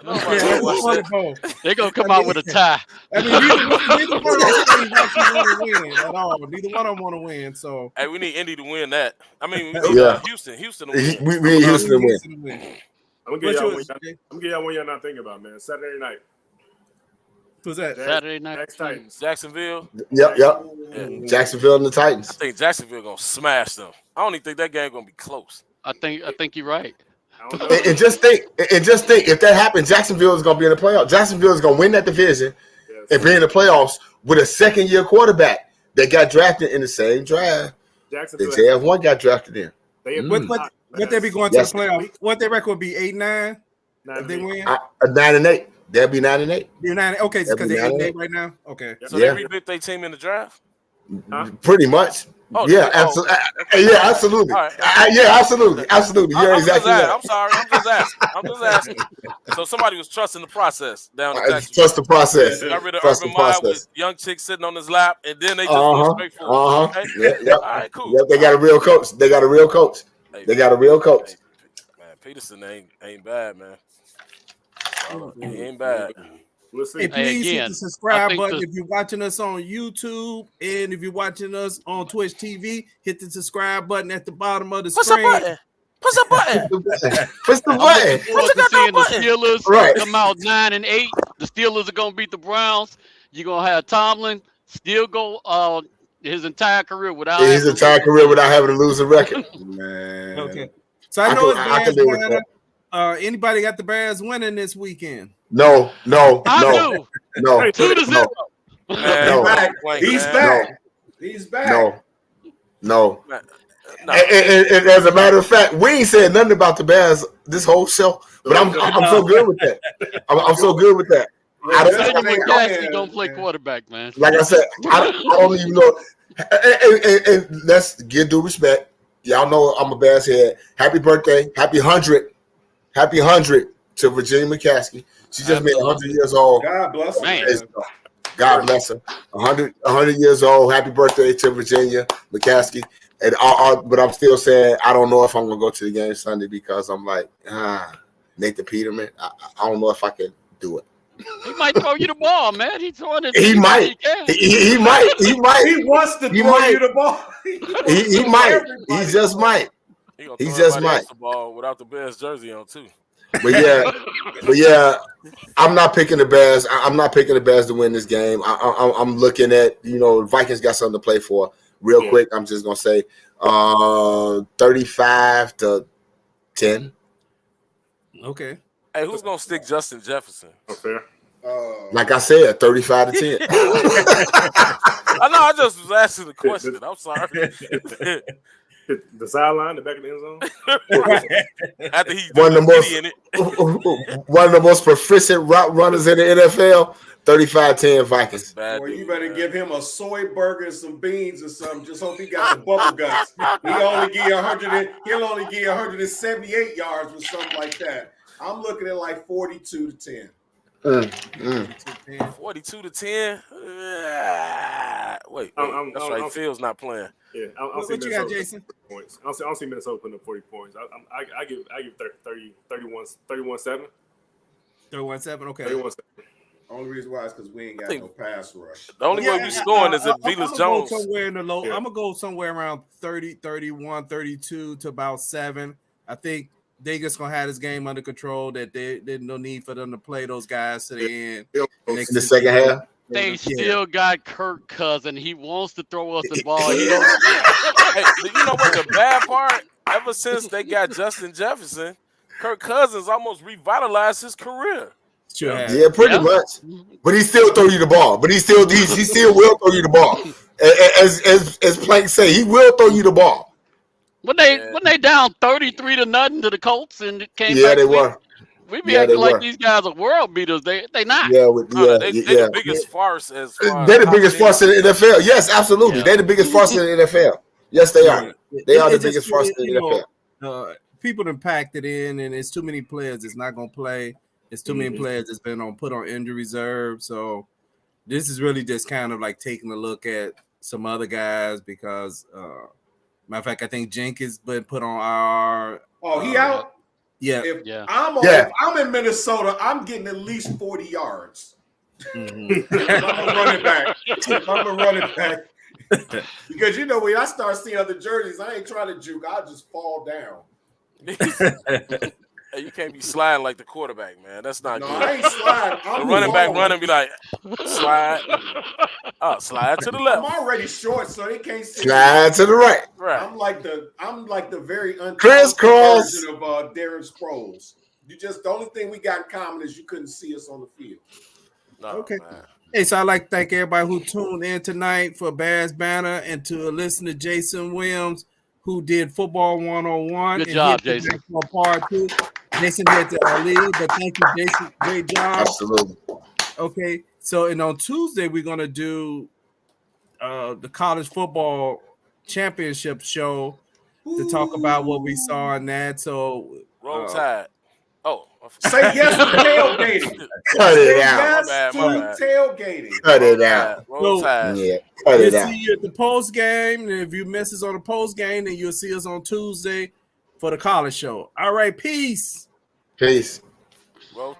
Speaker 4: They're gonna come out with a tie.
Speaker 1: I mean, neither one of those teams actually want to win at all. Neither one of them want to win. So,
Speaker 5: hey, we need Indy to win that. I mean, Houston to win.
Speaker 2: We need Houston to win.
Speaker 8: I'm gonna give y'all one y'all not thinking about, man. Saturday night.
Speaker 1: Who's that?
Speaker 4: Saturday night.
Speaker 8: Titans.
Speaker 5: Jacksonville.
Speaker 2: Yep. Yeah. Jacksonville and the Titans.
Speaker 5: I think Jacksonville gonna smash them. I don't even think that game gonna be close.
Speaker 4: I think you're right.
Speaker 2: And just think, if that happens, Jacksonville is gonna be in the playoffs. Jacksonville is gonna win that division and be in the playoffs with a second-year quarterback that got drafted in the same draft. The JF1 got drafted in.
Speaker 1: What they be going to the playoffs? What their record would be? 8-9. If they win
Speaker 2: 9-8. They'll be 9-8.
Speaker 1: Okay, because they're 8-8 right now. Okay.
Speaker 5: So they rebuilt their team in the draft?
Speaker 2: Pretty much.
Speaker 5: Oh,
Speaker 2: yeah, absolutely. Yeah, absolutely.
Speaker 5: Right.
Speaker 2: Absolutely. You're exactly right.
Speaker 5: I'm sorry. I'm just asking. So somebody was trusting the process down in Jacksonville.
Speaker 2: Trust the process.
Speaker 5: Got rid of Urban Meyer with young chicks sitting on his lap, and then they just went straight for it. Okay?
Speaker 2: Yep. All right, cool. Yep, they got a real coach. Hey,
Speaker 5: man, Peterson ain't bad, man. He ain't bad.
Speaker 1: Hey, please hit the subscribe button if you're watching us on YouTube, and if you're watching us on Twitch TV, hit the subscribe button at the bottom of the screen.
Speaker 5: Push the button.
Speaker 2: Push the button.
Speaker 4: Seeing the Steelers come out 9-8. The Steelers are gonna beat the Browns. You're gonna have Tomlin still go his entire career without
Speaker 2: having a losing record. Man.
Speaker 1: Okay. So I know it's Bears. Anybody got the Bears winning this weekend?
Speaker 2: No.
Speaker 4: I do.
Speaker 2: No.
Speaker 4: 2-0.
Speaker 3: He's back.
Speaker 2: No. And as a matter of fact, we ain't said nothing about the Bears this whole show, but I'm so good with that. I'm so good with that.
Speaker 4: I don't play quarterback, man.
Speaker 2: Like I said, I don't even know. And let's give due respect. Y'all know I'm a Bears head. Happy birthday. Happy 100 to Virginia McCaskey. She just made 100 years old.
Speaker 3: God bless her.
Speaker 2: God bless her. 100 years old. Happy birthday to Virginia McCaskey. And but I'm still saying I don't know if I'm gonna go to the game Sunday because I'm like, Nathan Peterman. I don't know if I can do it.
Speaker 4: He might throw you the ball, man. He's throwing it.
Speaker 2: He might. He might.
Speaker 3: He wants to throw you the ball.
Speaker 2: He might. He just might.
Speaker 5: He just might. The ball without the Bears jersey on too.
Speaker 2: But yeah, I'm not picking the Bears. I'm not picking the Bears to win this game. I'm looking at Vikings got something to play for. Real quick, I'm just gonna say 35-10.
Speaker 1: Okay.
Speaker 5: Hey, who's gonna stick Justin Jefferson?
Speaker 8: Fair.
Speaker 2: Like I said, 35-10.
Speaker 5: I know. I just was asking the question. I'm sorry.
Speaker 8: The sideline, the back of the end zone.
Speaker 5: After he
Speaker 2: one of the most proficient route runners in the NFL. 35-10 Vikings.
Speaker 3: Well, you better give him a soy burger and some beans or something. Just hope he got the bubble guts. He'll only give you 178 yards or something like that. I'm looking at like 42-10.
Speaker 5: 42-10. Wait. That's right. Phil's not playing.
Speaker 8: Yeah,
Speaker 1: what you got, Jason?
Speaker 8: Points. I don't see Minnesota putting up 40 points. I give 31-7.
Speaker 1: 31-7. Okay.
Speaker 8: 31-7.
Speaker 3: Only reason why is because we ain't got no pass rush.
Speaker 5: The only way we scoring is if Velus Jones.
Speaker 1: Somewhere in the low. I'm gonna go somewhere around 30, 31, 32 to about 7. I think they just gonna have this game under control. That there's no need for them to play those guys to the end.
Speaker 2: In the second half.
Speaker 4: They still got Kirk Cousins. He wants to throw us the ball.
Speaker 5: Hey, you know what the bad part? Ever since they got Justin Jefferson, Kirk Cousins almost revitalized his career.
Speaker 1: Sure.
Speaker 2: Yeah, pretty much. But he still throw you the ball. But he still will throw you the ball. As Plank say, he will throw you the ball.
Speaker 4: When they down 33-0 to the Colts and it came back.
Speaker 2: Yeah, they were.
Speaker 4: We be acting like these guys are world beaters. They not.
Speaker 2: Yeah,
Speaker 5: they the biggest farce as far
Speaker 2: they're the biggest farce in the NFL. Yes, absolutely. They're the biggest farce in the NFL. Yes, they are. They are the biggest farce in the NFL.
Speaker 1: People done packed it in, and it's too many players that's not gonna play. It's too many players that's been put on injury reserve. So this is really just kind of like taking a look at some other guys because matter of fact, I think Jenkins been put on our
Speaker 3: he out?
Speaker 1: Yeah.
Speaker 3: If I'm in Minnesota, I'm getting at least 40 yards. I'm a running back. Because when I start seeing other jerseys, I ain't trying to juke. I'll just fall down.
Speaker 5: Hey, you can't be sliding like the quarterback, man. That's not good.
Speaker 3: I ain't sliding.
Speaker 5: The running back running be like, slide. Oh, slide to the left.
Speaker 3: I'm already short, so they can't see.
Speaker 2: Slide to the right.
Speaker 3: I'm like the very
Speaker 2: crisscross
Speaker 3: version of Darren Sproles. The only thing we got in common is you couldn't see us on the field.
Speaker 5: No,
Speaker 1: okay.
Speaker 5: Man.
Speaker 1: Hey, so I'd like to thank everybody who tuned in tonight for Bears Banner and to listen to Jason Williams, who did Football 101.
Speaker 4: Good job, Jason.
Speaker 1: Part 2. Jason had to leave, but thank you, Jason. Great job.
Speaker 2: Absolutely.
Speaker 1: Okay, so and on Tuesday we're gonna do the college football championship show to talk about what we saw in that. So
Speaker 5: Roll Tide.
Speaker 3: Say yes to tailgating.
Speaker 2: Cut it out.
Speaker 3: Yes to tailgating.
Speaker 2: Cut it out.
Speaker 5: Roll Tide.
Speaker 2: Yeah, cut it out.
Speaker 1: See you at the post game, and if you miss us on the post game, then you'll see us on Tuesday for the college show. All right, peace.
Speaker 2: Peace.
Speaker 5: Roll.